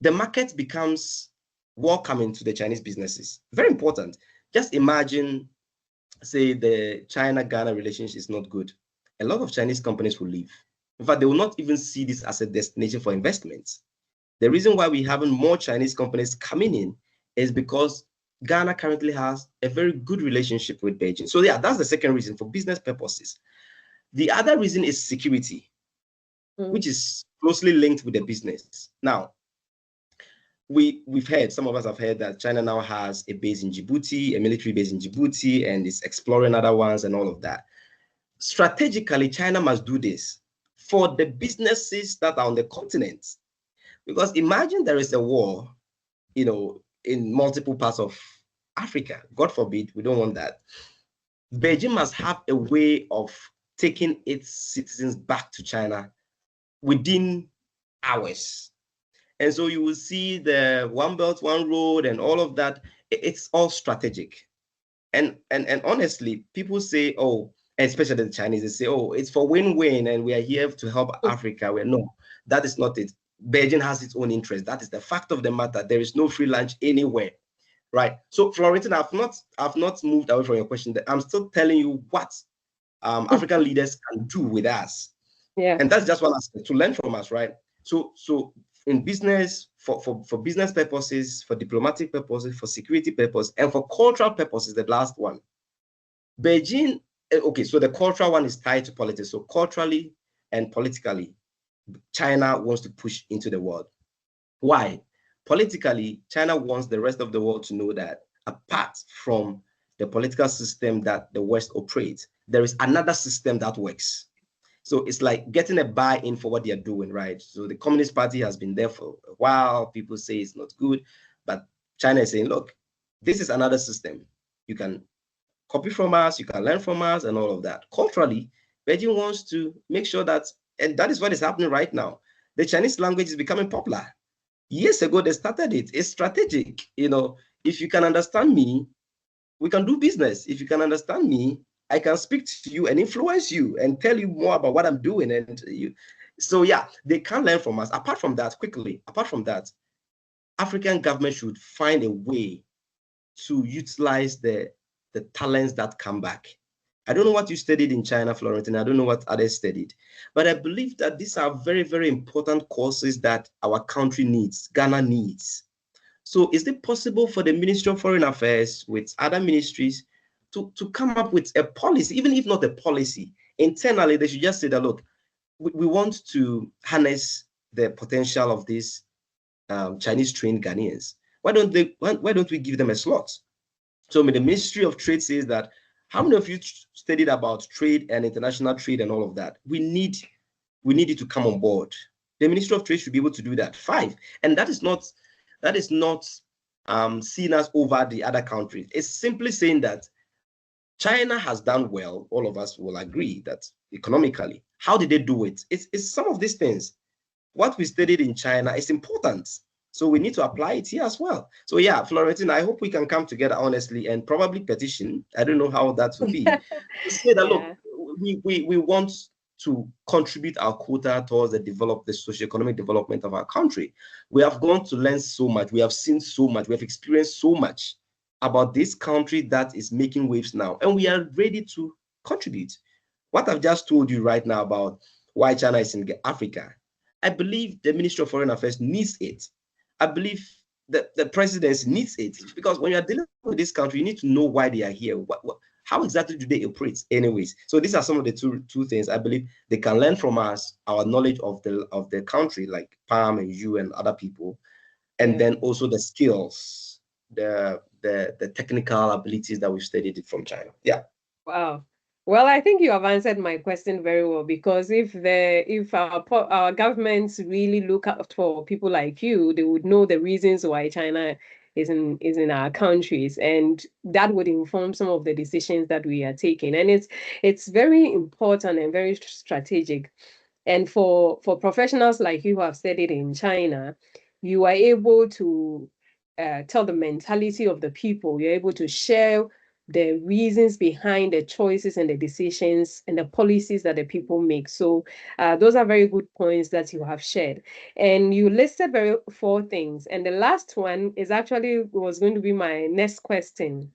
the market becomes welcoming to the Chinese businesses. Very important. Just imagine, say, the China-Ghana relationship is not good. A lot of Chinese companies will leave. In fact, they will not even see this as a destination for investments. The reason why we haven't more Chinese companies coming in is because Ghana currently has a very good relationship with Beijing. So yeah, that's the second reason, for business purposes. The other reason is security, which is closely linked with the business. Now, we've heard, some of us have heard that China now has a base in Djibouti, a military base in Djibouti, and is exploring other ones and all of that. Strategically, China must do this for the businesses that are on the continent. Because imagine there is a war, in multiple parts of Africa. God forbid, we don't want that. Beijing must have a way of taking its citizens back to China within hours. And so you will see the One Belt, One Road and all of that. It's all strategic. And honestly, people say, oh, especially the Chinese, they say, oh, it's for win-win and we are here to help Africa. No, that is not it. Beijing has its own interest. That is the fact of the matter. There is no free lunch anywhere, right? So, Florentine, I've not moved away from your question. I'm still telling you what African leaders can do with us. Yeah. And that's just one aspect, to learn from us, right? So in business, for business purposes, for diplomatic purposes, for security purposes, and for cultural purposes, the last one, Beijing, okay, so the cultural one is tied to politics. So culturally and politically, China wants to push into the world. Why? Politically, China wants the rest of the world to know that apart from the political system that the West operates, there is another system that works. So it's like getting a buy-in for what they are doing, right? So the Communist Party has been there for a while. People say it's not good, but China is saying, look, this is another system. You can copy from us, you can learn from us, and all of that. Culturally, Beijing wants to make sure that, and that is what is happening right now. The Chinese language is becoming popular. Years ago, they started it. It's strategic. If you can understand me, we can do business. If you can understand me, I can speak to you and influence you and tell you more about what I'm doing. So yeah, they can learn from us. Apart from that, African government should find a way to utilize the talents that come back. I don't know what you studied in China, Florentine. I don't know what others studied, but I believe that these are very, very important courses that our country needs, Ghana needs. So is it possible for the Ministry of Foreign Affairs with other ministries to come up with a policy, even if not a policy, internally, they should just say that, look, we want to harness the potential of these Chinese trained Ghanaians. Why don't we give them a slot? So the Ministry of Trade says that, how many of you studied about trade and international trade and all of that? We need you to come on board. The Ministry of Trade should be able to do that. 5. And that is not seen as over the other countries. It's simply saying that China has done well. All of us will agree that economically. How did they do it? It's some of these things. What we studied in China is important. So we need to apply it here as well. So yeah, Florentine, I hope we can come together honestly and probably petition. I don't know how that will be. To say that, Yeah. look, we want to contribute our quota towards the socioeconomic development of our country. We have gone to learn so much. We have seen so much. We have experienced so much about this country that is making waves now. And we are ready to contribute. What I've just told you right now about why China is in Africa, I believe the Ministry of Foreign Affairs needs it. I believe that the presidency needs it, because when you're dealing with this country, you need to know why they are here. How exactly do they operate anyways? So these are some of the two things I believe they can learn from us, our knowledge of the country, like Pam and you and other people, and then also the skills, the technical abilities that we've studied from China. Yeah. Wow. Well, I think you have answered my question very well, because if our governments really look out for people like you, they would know the reasons why China is in our countries, and that would inform some of the decisions that we are taking. And it's very important and very strategic. And for professionals like you who have studied in China, you are able to tell the mentality of the people. You're able to share the reasons behind the choices and the decisions and the policies that the people make. So those are very good points that you have shared. And you listed 4 things. And the last one was going to be my next question.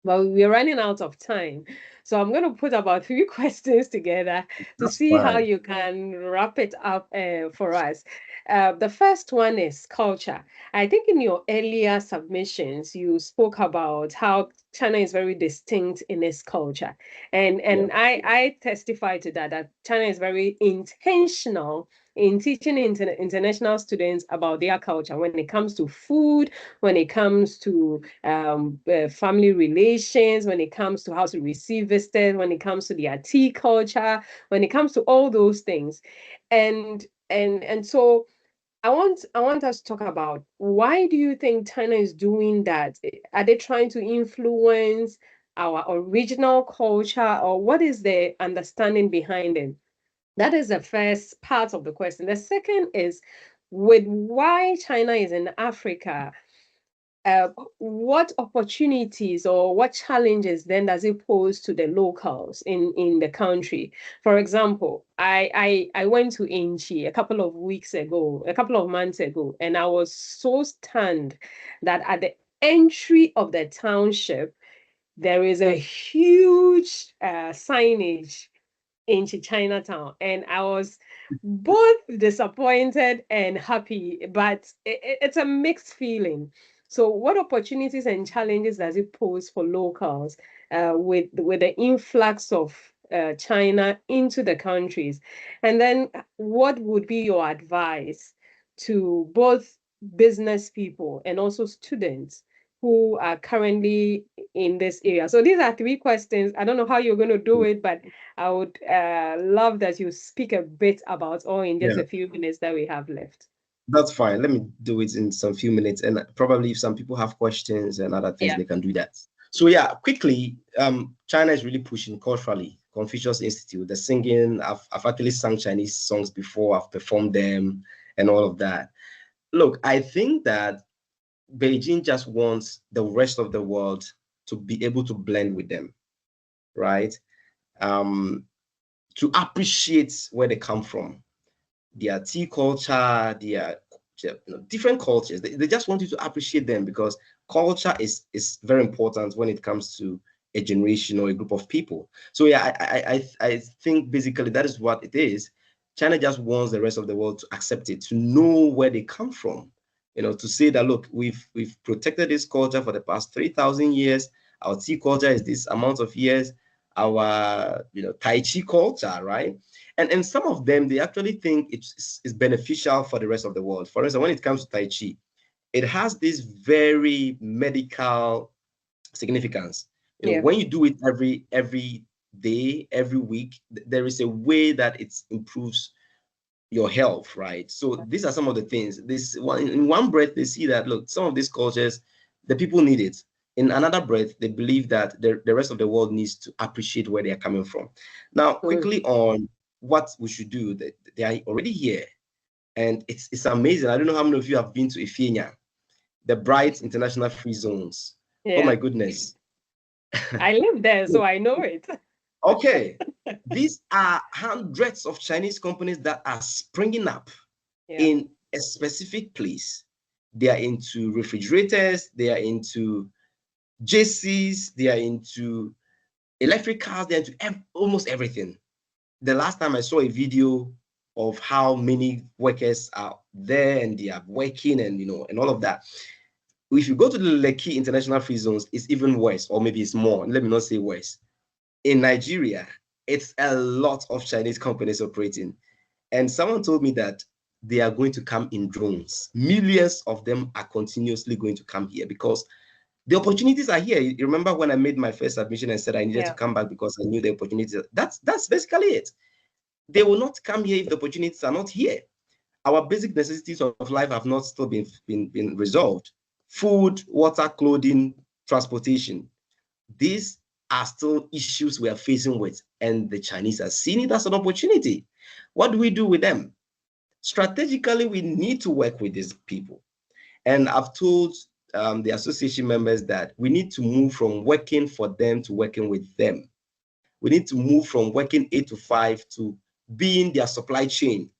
But we're running out of time. So I'm going to put about 3 questions together to That's see how fine. you can wrap it up for us. The first one is culture. I think in your earlier submissions, you spoke about how China is very distinct in its culture. And I testify to that China is very intentional in teaching international students about their culture when it comes to food, when it comes to family relations, when it comes to how to receive visitors, when it comes to their tea culture, when it comes to all those things. And so I want us to talk about, why do you think China is doing that? Are they trying to influence our original culture, or what is the understanding behind it? That is the first part of the question. The second is, with why China is in Africa, what opportunities or what challenges then does it pose to the locals in the country? For example, I went to Inchi a couple of months ago, and I was so stunned that at the entry of the township, there is a huge signage into Chinatown, and I was both disappointed and happy, but it's a mixed feeling. So, what opportunities and challenges does it pose for locals with the influx of China into the countries? And then, what would be your advice to both business people and also students who are currently in this area? So, these are 3 questions. I don't know how you're going to do it, but I would love that you speak a bit about all in just Yeah. a few minutes that we have left. That's fine. Let me do it in some few minutes, and probably if some people have questions and other things, they can do that. So yeah, quickly, China is really pushing culturally. Confucius Institute, the singing. I've actually sung Chinese songs before. I've performed them and all of that. Look, I think that Beijing just wants the rest of the world to be able to blend with them, right? To appreciate where they come from, their tea culture, their different cultures. They just want you to appreciate them, because culture is very important when it comes to a generation or a group of people. So yeah, I think basically that is what it is. China just wants the rest of the world to accept it, to know where they come from. To say that, look, we've protected this culture for the past 3,000 years. Our tea culture is this amount of years. Our Tai Chi culture, right? And some of them, they actually think it's beneficial for the rest of the world. For instance, when it comes to Tai Chi, it has this very medical significance. When you do it every day, every week, there is a way that it improves your health, right? So these are some of the things. In one breath, they see that, look, some of these cultures, the people need it. in another breath, they believe that the rest of the world needs to appreciate where they are coming from. Now, quickly on what we should do, they are already here. And it's amazing. I don't know how many of you have been to Ifenya, the Bright International Free Zones. Yeah. Oh my goodness. I live there, so I know it. Okay. These are hundreds of Chinese companies that are springing up in a specific place. They are into refrigerators, they are into JCs, they are into electric cars, they're into almost everything. The last time I saw a video of how many workers are there and they are working and and all of that. If you go to the Lekki International Free Zones, it's even worse, or maybe it's more. Let me not say worse. In Nigeria, it's a lot of Chinese companies operating. And someone told me that they are going to come in drones. Millions of them are continuously going to come here because the opportunities are here. You remember when I made my first submission and said I needed to come back because I knew the opportunities? That's basically it. They will not come here if the opportunities are not here. Our basic necessities of life have not still been resolved. Food, water, clothing, transportation. These are still issues we are facing with, and the Chinese are seeing it as an opportunity. What do we do with them? Strategically, we need to work with these people. And I've told the association members that we need to move from working for them to working with them. We need to move from working 8 to 5 to being their supply chain.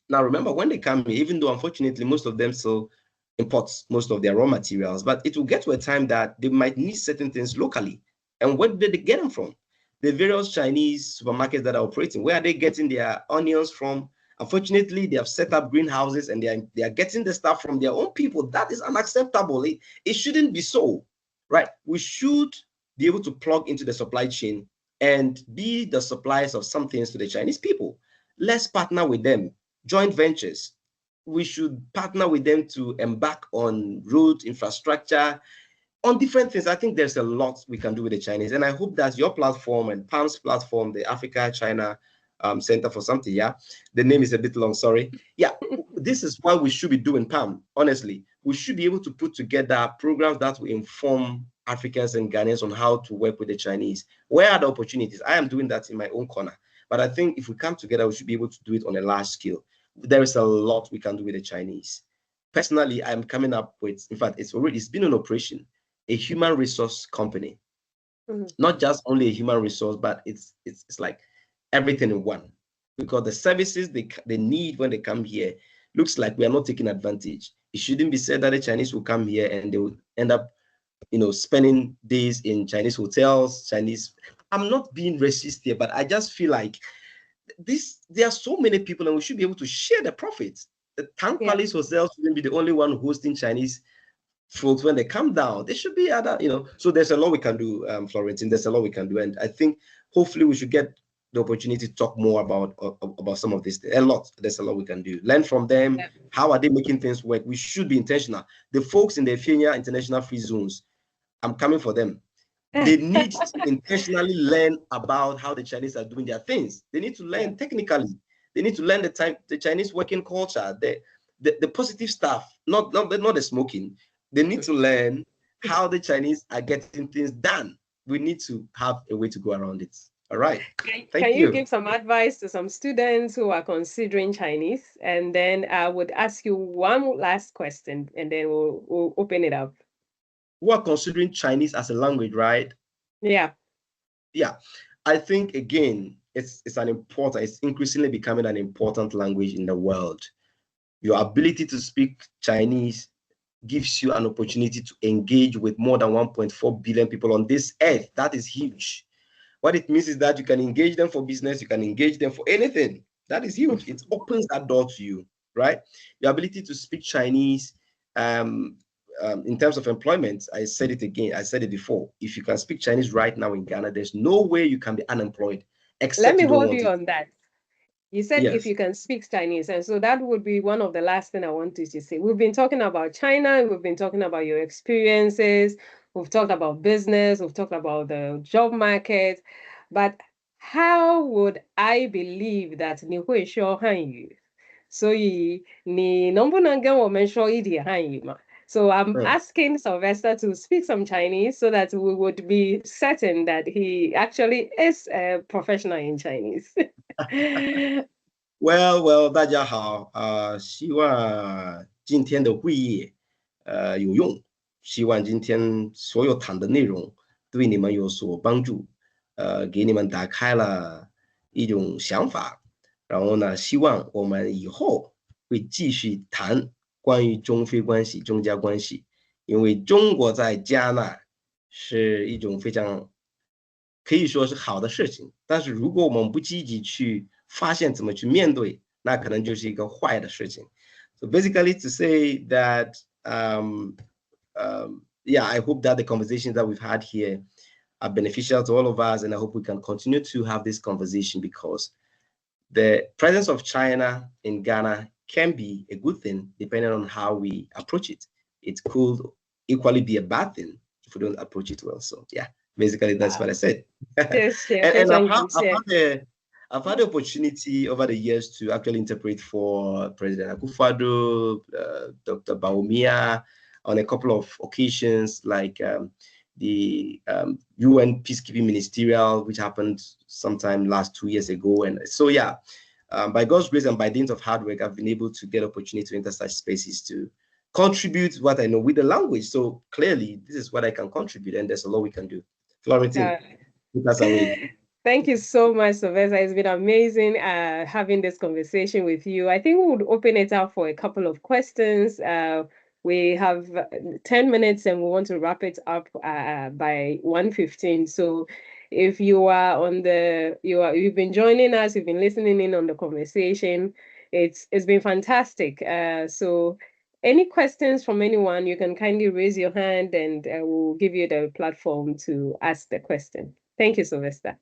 Now, remember, when they come here, even though unfortunately most of them still import most of their raw materials, but it will get to a time that they might need certain things locally. And where did they get them from? The various Chinese supermarkets that are operating, where are they getting their onions from? Unfortunately, they have set up greenhouses and they are getting the stuff from their own people. That is unacceptable. It shouldn't be so, right? We should be able to plug into the supply chain and be the suppliers of some things to the Chinese people. Let's partner with them. Joint ventures. We should partner with them to embark on road infrastructure, on different things. I think there's a lot we can do with the Chinese. And I hope that your platform and Pam's platform, the Africa-China Center for something, the name is a bit long, sorry. This is what we should be doing, Pam, honestly. We should be able to put together programs that will inform Africans and Ghanaians on how to work with the Chinese. Where are the opportunities? I am doing that in my own corner. But I think if we come together, we should be able to do it on a large scale. There is a lot we can do with the Chinese. Personally, I'm coming up with, in fact, it's been an operation, a human resource company. Not just only a human resource, but it's like everything in one. Because the services they need when they come here looks like we are not taking advantage. It shouldn't be said that the Chinese will come here and they will end up, spending days in Chinese hotels, I'm not being racist here, but I just feel like there are so many people and we should be able to share the profits. The Tank Palace hotels shouldn't be the only one hosting Chinese folks when they come down. There should be other, so there's a lot we can do, Florentine. There's a lot we can do. And I think hopefully we should get the opportunity to talk more about some of this. There's a lot we can do. Learn from them. How are they making things work? We should be intentional. The folks in the Ifenya International Free Zones, I'm coming for them. They need to intentionally learn about how the Chinese are doing their things. They need to learn technically. They need to learn the Chinese working culture, the positive stuff, not the smoking. They need to learn how the Chinese are getting things done. We need to have a way to go around it. All right. Can you give some advice to some students who are considering Chinese? And then I would ask you one last question, and then we'll open it up. Who are considering Chinese as a language, right? Yeah. I think again, it's increasingly becoming an important language in the world. Your ability to speak Chinese gives you an opportunity to engage with more than 1.4 billion people on this earth. That is huge. What it means is that you can engage them for business, you can engage them for anything. That is huge. It opens that door to you, right? Your ability to speak Chinese, in terms of employment, I said it again, I said it before. If you can speak Chinese right now in Ghana, there's no way you can be unemployed. Let me hold you on that. You said Yes. if you can speak Chinese, and so that would be one of the last thing I wanted to say. We've been talking about China, we've been talking about your experiences, we've talked about business, we've talked about the job market, but how would I believe that ni hui sure han yu? So ni nombo nangan wo men sure idi han yu ma. So I'm asking Sylvester to speak some Chinese so that we would be certain that he actually is a professional in Chinese. Well, 大家好，希望今天的会议有用，希望今天所有谈的内容对你们有所帮助，给你们打开了一种想法，然后呢，希望我们以后会继续谈关于中非关系、中加关系，因为中国在加纳是一种非常可以说是好的事情，但是如果我们不积极去发现怎么去面对，那可能就是一个坏的事情。So basically to say that, yeah, I hope that the conversations that we've had here are beneficial to all of us, and I hope we can continue to have this conversation because the presence of China in Ghana can be a good thing depending on how we approach it. It could equally be a bad thing if we don't approach it well. So yeah, basically that's what I said. And I've had the opportunity over the years to actually interpret for President Akufo-Addo, Dr. Bawumia on a couple of occasions, like the UN Peacekeeping Ministerial, which happened sometime last 2 years ago. And so, yeah, by God's grace and by dint of hard work, I've been able to get opportunity to enter such spaces to contribute what I know with the language. So clearly, this is what I can contribute, and there's a lot we can do. Florentine, that's away. Thank you so much, Sylvester. It's been amazing having this conversation with you. I think we would open it up for a couple of questions. We have 10 minutes and we want to wrap it up by 1:15. So if you are you've been joining us, you've been listening in on the conversation, it's been fantastic. So any questions from anyone, you can kindly raise your hand and we'll give you the platform to ask the question. Thank you, Sylvester.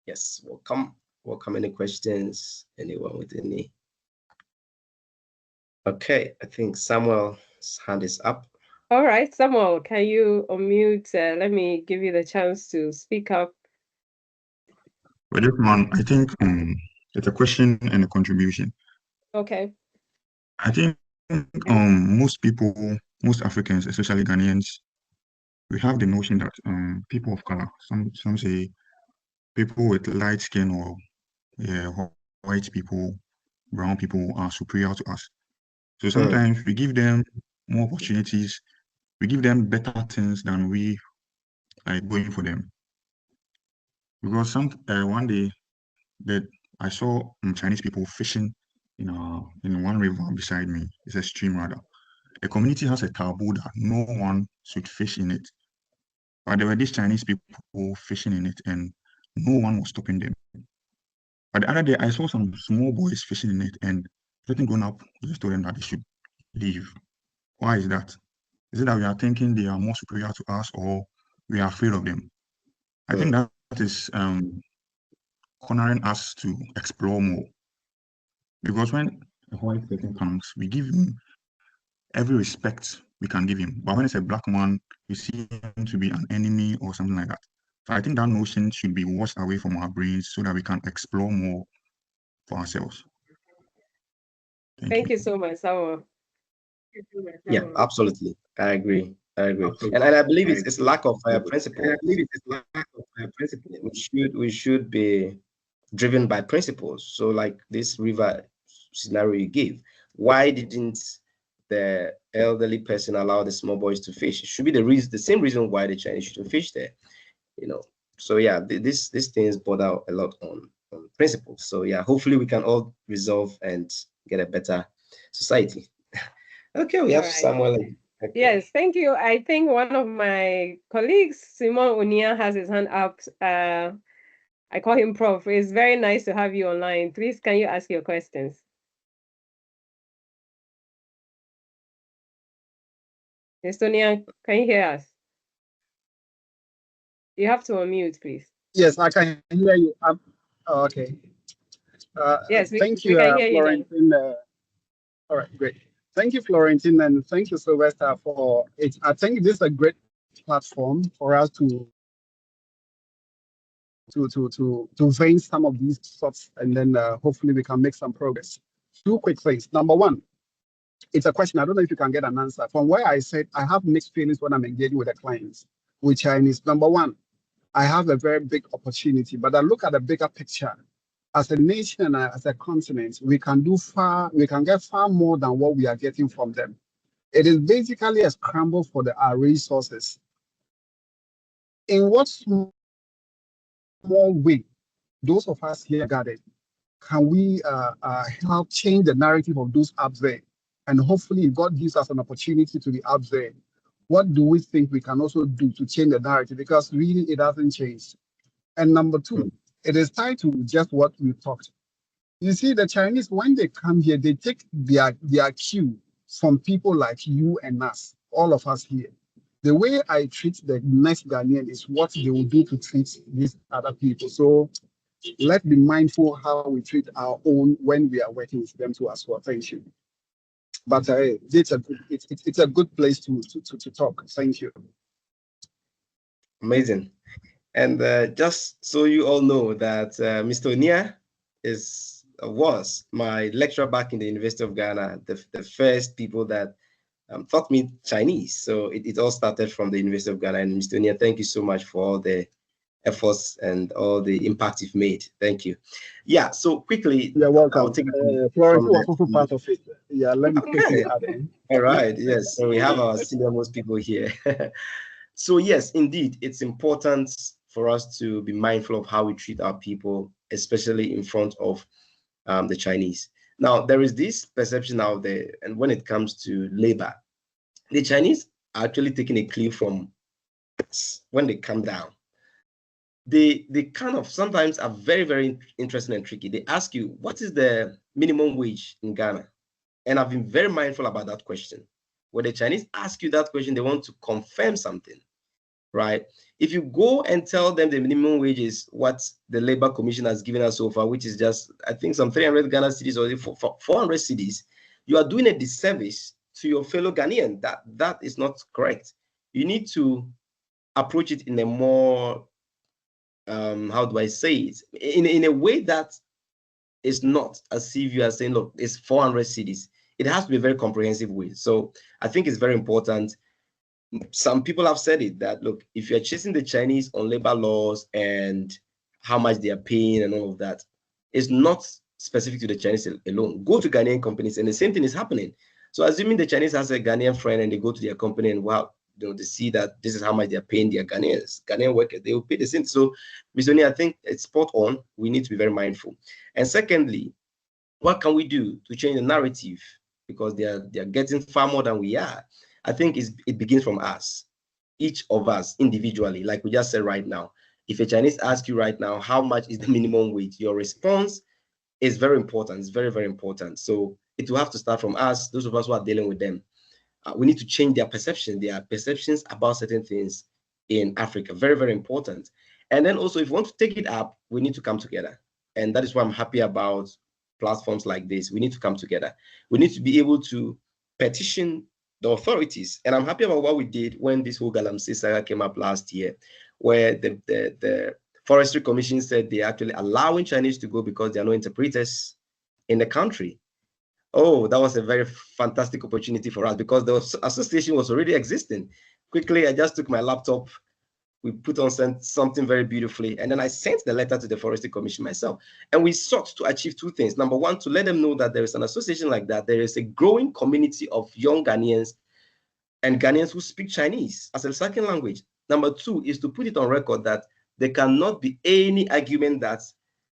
Yes, welcome. Any questions? Anyone with any? Okay, I think Samuel's hand is up. All right, Samuel, can you unmute? Let me give you the chance to speak up. Well, this one, I think it's a question and a contribution. Okay. I think most people, most Africans, especially Ghanaians, we have the notion that people of color, some say people with light skin or white people, brown people are superior to us. So sometimes we give them more opportunities, we give them better things than we are going for them. Because one day that I saw Chinese people fishing in one river beside me. It's a stream rather. The community has a taboo that no one should fish in it. But there were these Chinese people fishing in it and no one was stopping them. But the other day I saw some small boys fishing in it and certain grown up just told them that they should leave. Why is that? Is it that we are thinking they are more superior to us or we are afraid of them? I think that is cornering us to explore more. Because when a white person comes, we give him every respect we can give him. But when it's a black man, we see him to be an enemy or something like that. So I think that notion should be washed away from our brains so that we can explore more for ourselves. Thank you so much, Samuel. Yeah, absolutely. I agree. Absolutely. And I believe it's lack of principle. We should be driven by principles. So like this river scenario you gave, why didn't the elderly person allow the small boys to fish? It should be the same reason why the Chinese shouldn't fish there, So yeah, these things border a lot on principles. So yeah, hopefully we can all resolve and get a better society. Okay, we have Samuel. Okay. Yes, thank you. I think one of my colleagues, Simon Unia, has his hand up. I call him Prof. It's very nice to have you online. Please, can you ask your questions? Estonia, can you hear us? You have to unmute, please. Yes, I can hear you. Okay. Yes, thank you, Florentine. All right, great. Thank you, Florentine, and thank you, Sylvester, for it. I think this is a great platform for us to vein some of these thoughts, and then hopefully we can make some progress. Two quick things. Number one, it's a question. I don't know if you can get an answer. From where I said I have mixed feelings when I'm engaging with the clients with Chinese. Number one, I have a very big opportunity, but I look at the bigger picture. As a nation and as a continent, we can get far more than what we are getting from them. It is basically a scramble for our resources. In what small way, those of us here gathered, can we help change the narrative of those up there? And hopefully, if God gives us an opportunity to be up there, what do we think we can also do to change the narrative? Because really, it hasn't changed. And number two, it is tied to just what we talked. You see, the Chinese, when they come here, they take their cue from people like you and us, all of us here. The way I treat the next Ghanaian is what they will do to treat these other people. So let's be mindful how we treat our own when we are working with them too as well. Thank you. But it's a good place to talk. Thank you. Amazing. And just so you all know that Mr. Onia was my lecturer back in the University of Ghana, the first people that taught me Chinese. So it all started from the University of Ghana. And Mr. Onia, thank you so much for all the efforts and all the impact you've made. Thank you. Yeah, so quickly. You're welcome. Florence was also part of it. Yeah, let me quickly add in. All right, yes. So we have our senior most people here. So yes, indeed, it's important for us to be mindful of how we treat our people, especially in front of the Chinese. Now, there is this perception out there, and when it comes to labor, the Chinese are actually taking a clue from when they come down. They kind of sometimes are very, very interesting and tricky. They ask you, what is the minimum wage in Ghana? And I've been very mindful about that question. When the Chinese ask you that question, they want to confirm something, right? If you go and tell them the minimum wage is what the Labor Commission has given us so far, which is just, I think, some 300 Ghana cedis or 400 cedis, you are doing a disservice to your fellow Ghanaian. That is not correct. You need to approach it in a more, how do I say it? In a way that is not as if you are saying, look, it's 400 cedis. It has to be a very comprehensive way. So I think it's very important. Some people have said it that, look, if you're chasing the Chinese on labor laws and how much they are paying and all of that, it's not specific to the Chinese alone. Go to Ghanaian companies and the same thing is happening. So assuming the Chinese has a Ghanaian friend and they go to their company and wow, they see that this is how much they're paying their Ghanaian workers, they will pay the same. So, Ms. Oni, I think it's spot on. We need to be very mindful. And secondly, what can we do to change the narrative? Because they are getting far more than we are. I think it begins from us, each of us individually, like we just said right now. If a Chinese asks you right now, how much is the minimum wage? Your response is very important. It's very, very important. So it will have to start from us, those of us who are dealing with them. We need to change their perceptions about certain things in Africa. Very, very important. And then also, if we want to take it up, we need to come together. And that is why I'm happy about platforms like this. We need to come together. We need to be able to petition the authorities. And I'm happy about what we did when this whole Galamsey saga came up last year, where the Forestry Commission said they're actually allowing Chinese to go because there are no interpreters in the country. Oh, that was a very fantastic opportunity for us because the association was already existing. Quickly, I just took my laptop, we put on something very beautifully, and then I sent the letter to the Forestry Commission myself. And we sought to achieve two things. Number one, to let them know that there is an association like that. There is a growing community of young Ghanaians and Ghanaians who speak Chinese as a second language. Number two is to put it on record that there cannot be any argument that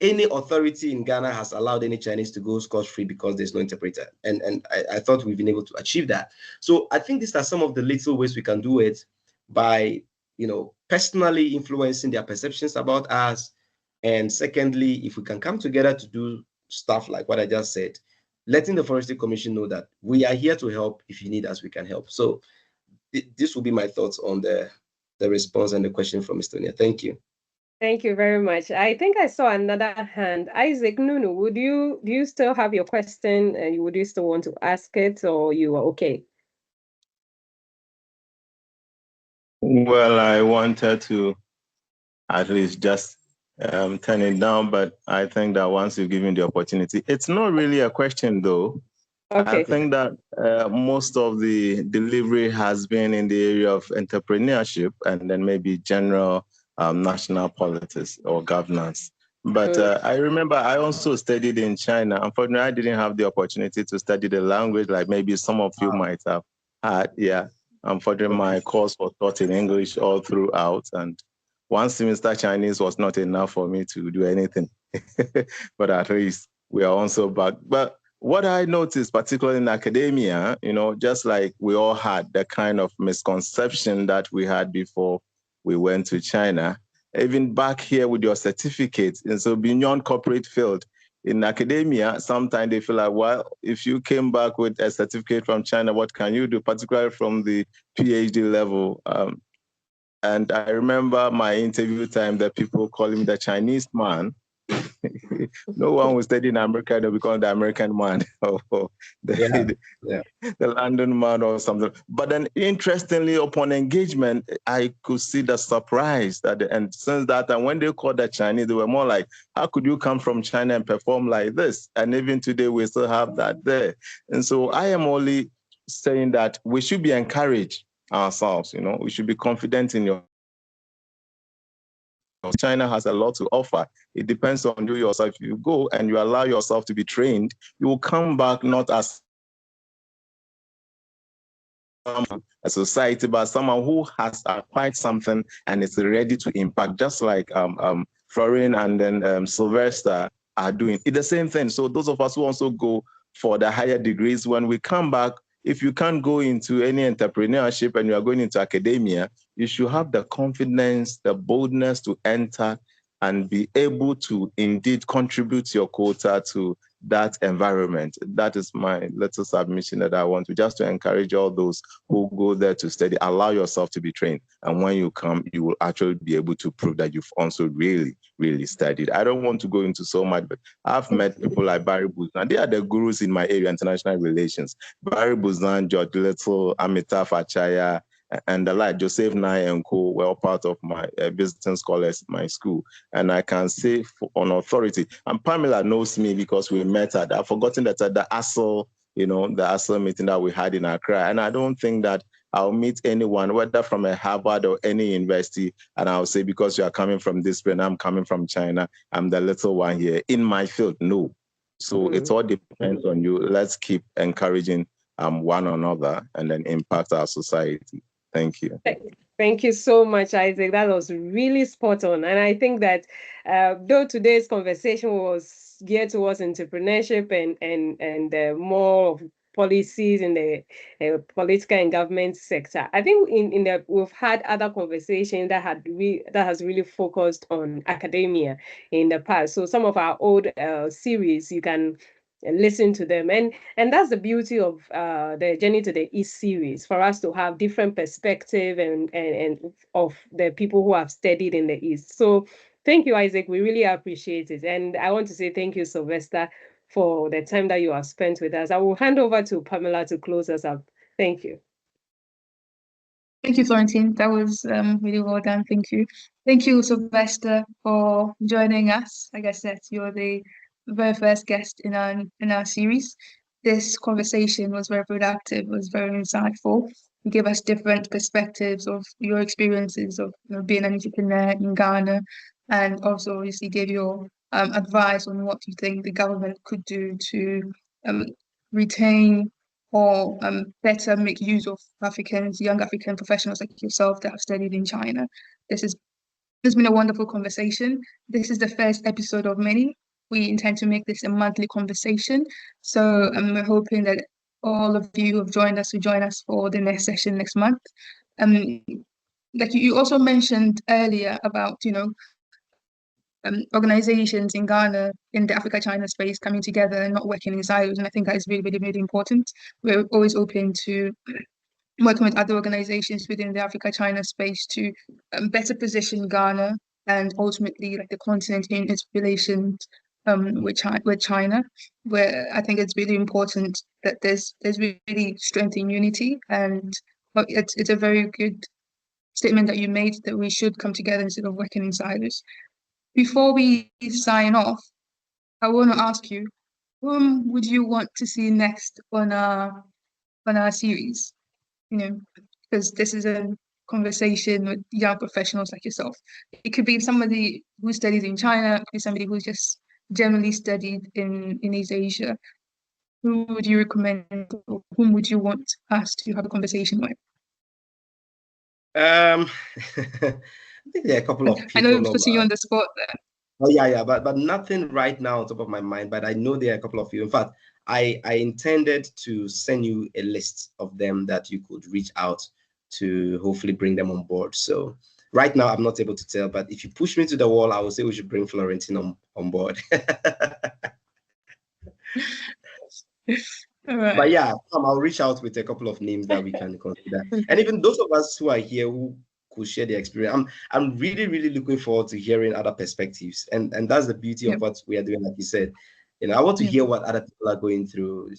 any authority in Ghana has allowed any Chinese to go scot-free because there's no interpreter. And I thought we've been able to achieve that. So I think these are some of the little ways we can do it by, personally influencing their perceptions about us. And secondly, if we can come together to do stuff like what I just said, letting the Forestry Commission know that we are here to help. If you need us, we can help. So this will be my thoughts on the response and the question from Estonia. Thank you. Thank you very much. I think I saw another hand. Isaac Nunu, do you still have your question and would you still want to ask it, or you are okay? Well, I wanted to at least just turn it down, but I think that once you give me the opportunity, it's not really a question though. Okay. I think that most of the delivery has been in the area of entrepreneurship and then maybe general national politics or governance. But I remember I also studied in China. Unfortunately, I didn't have the opportunity to study the language like maybe some of you might have had. Yeah. Unfortunately, my course was taught in English all throughout. And one semester Chinese was not enough for me to do anything. But at least we are also back. But what I noticed, particularly in academia, just like we all had the kind of misconception that we had before we went to China, even back here with your certificates, and so beyond corporate field, in academia, sometimes they feel like, well, if you came back with a certificate from China, what can you do, particularly from the PhD level? And I remember my interview time that people call him the Chinese man. No one will study in America, they'll become the American man or the London man or something. But then interestingly, upon engagement, I could see the surprise and since that time, when they called the Chinese, they were more like, how could you come from China and perform like this? And even today, we still have that there. And so I am only saying that we should be encouraged ourselves, we should be confident in your. China has a lot to offer. It depends on you yourself. If you go and you allow yourself to be trained, you will come back not as a society, but someone who has acquired something and is ready to impact, just like Florin and then Sylvester are doing. It's the same thing. So those of us who also go for the higher degrees, when we come back, if you can't go into any entrepreneurship and you are going into academia, you should have the confidence, the boldness to enter and be able to indeed contribute your quota to that environment. That is my little submission that I want to just to encourage all those who go there to study. Allow yourself to be trained. And when you come, you will actually be able to prove that you've also really, really studied. I don't want to go into so much, but I've met people like Barry Buzan. They are the gurus in my area, international relations. Barry Buzan, George Little, Amitav Achaya, and the like, Joseph Nye and co were all part of my visiting scholars in my school. And I can say on authority, and Pamela knows me because we met at, I've forgotten that at the ASL, the ASL meeting that we had in Accra. And I don't think that I'll meet anyone, whether from a Harvard or any university, and I'll say, because you are coming from this place, I'm coming from China, I'm the little one here in my field. No. So it all depends on you. Let's keep encouraging one another and then impact our society. Thank you. Thank you so much, Isaac. That was really spot on. And I think that though today's conversation was geared towards entrepreneurship and more of policies in the political and government sector, I think we've had other conversations that has really focused on academia in the past. So some of our old series, you can listen to them, and that's the beauty of the Journey to the East series, for us to have different perspective and of the people who have studied in the East. So thank you, Isaac. We really appreciate it, and I want to say thank you, Sylvester, for the time that you have spent with us. I will hand over to Pamela to close us up. Thank you. Thank you, Florentine. That was really well done. Thank you. Thank you, Sylvester, for joining us. Like I said, you're the very first guest in our series. This conversation was very productive, was very insightful. You gave us different perspectives of your experiences of being an entrepreneur in Ghana, and also obviously gave your advice on what you think the government could do to retain or better make use of young African professionals like yourself that have studied in China. This has been a wonderful conversation. This is the first episode of many. We intend to make this a monthly conversation. So we're hoping that all of you who have joined us will join us for the next session next month. Like you also mentioned earlier about, organizations in Ghana in the Africa-China space coming together and not working in silos. And I think that is really, really, really important. We're always open to working with other organizations within the Africa-China space to better position Ghana and ultimately like the continent in its relations with China, where I think it's really important that there's really strength in unity, and it's a very good statement that you made that we should come together instead of working in silos. Before we sign off, I want to ask you, whom would you want to see next on our series? You know, because this is a conversation with young professionals like yourself. It could be somebody who studied in China, it could be somebody who just generally studied in East Asia. Who would you recommend, or whom would you want us to have a conversation with? I think there are a couple of people. I know I'm putting you on the spot there. Oh yeah, but nothing right now on top of my mind. But I know there are a couple of you. In fact, I intended to send you a list of them that you could reach out to, hopefully bring them on board. So right now I'm not able to tell, but if you push me to the wall, I will say we should bring Florentine on board. All right. But yeah, I'll reach out with a couple of names that we can consider, and even those of us who are here who could share their experience. I'm really, really looking forward to hearing other perspectives, and that's the beauty of what we are doing. Like you said, I want to hear what other people are going through.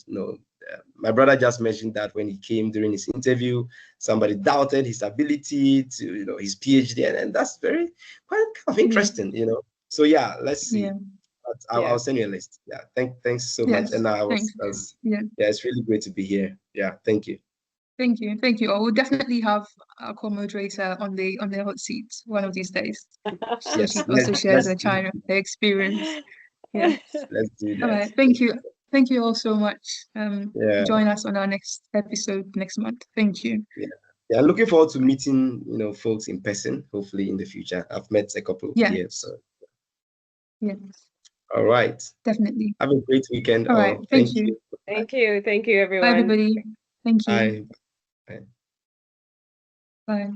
My brother just mentioned that when he came during his interview, somebody doubted his ability to, his PhD, and that's quite kind of interesting, So yeah, let's see. But I'll send you a list. Yeah, thanks so much. And it's really great to be here. Yeah, thank you. Thank you. I will definitely have our co-moderator on the hot seat one of these days. So she also shares her China experience. Yeah. Let's do that. All right. Thank you all so much. Join us on our next episode next month. Thank you. Yeah, looking forward to meeting folks in person, hopefully in the future. I've met a couple here, so yeah. All right. Definitely. Have a great weekend. All right. Thank you. Thank you, everyone. Bye, everybody. Thank you. Bye. Bye.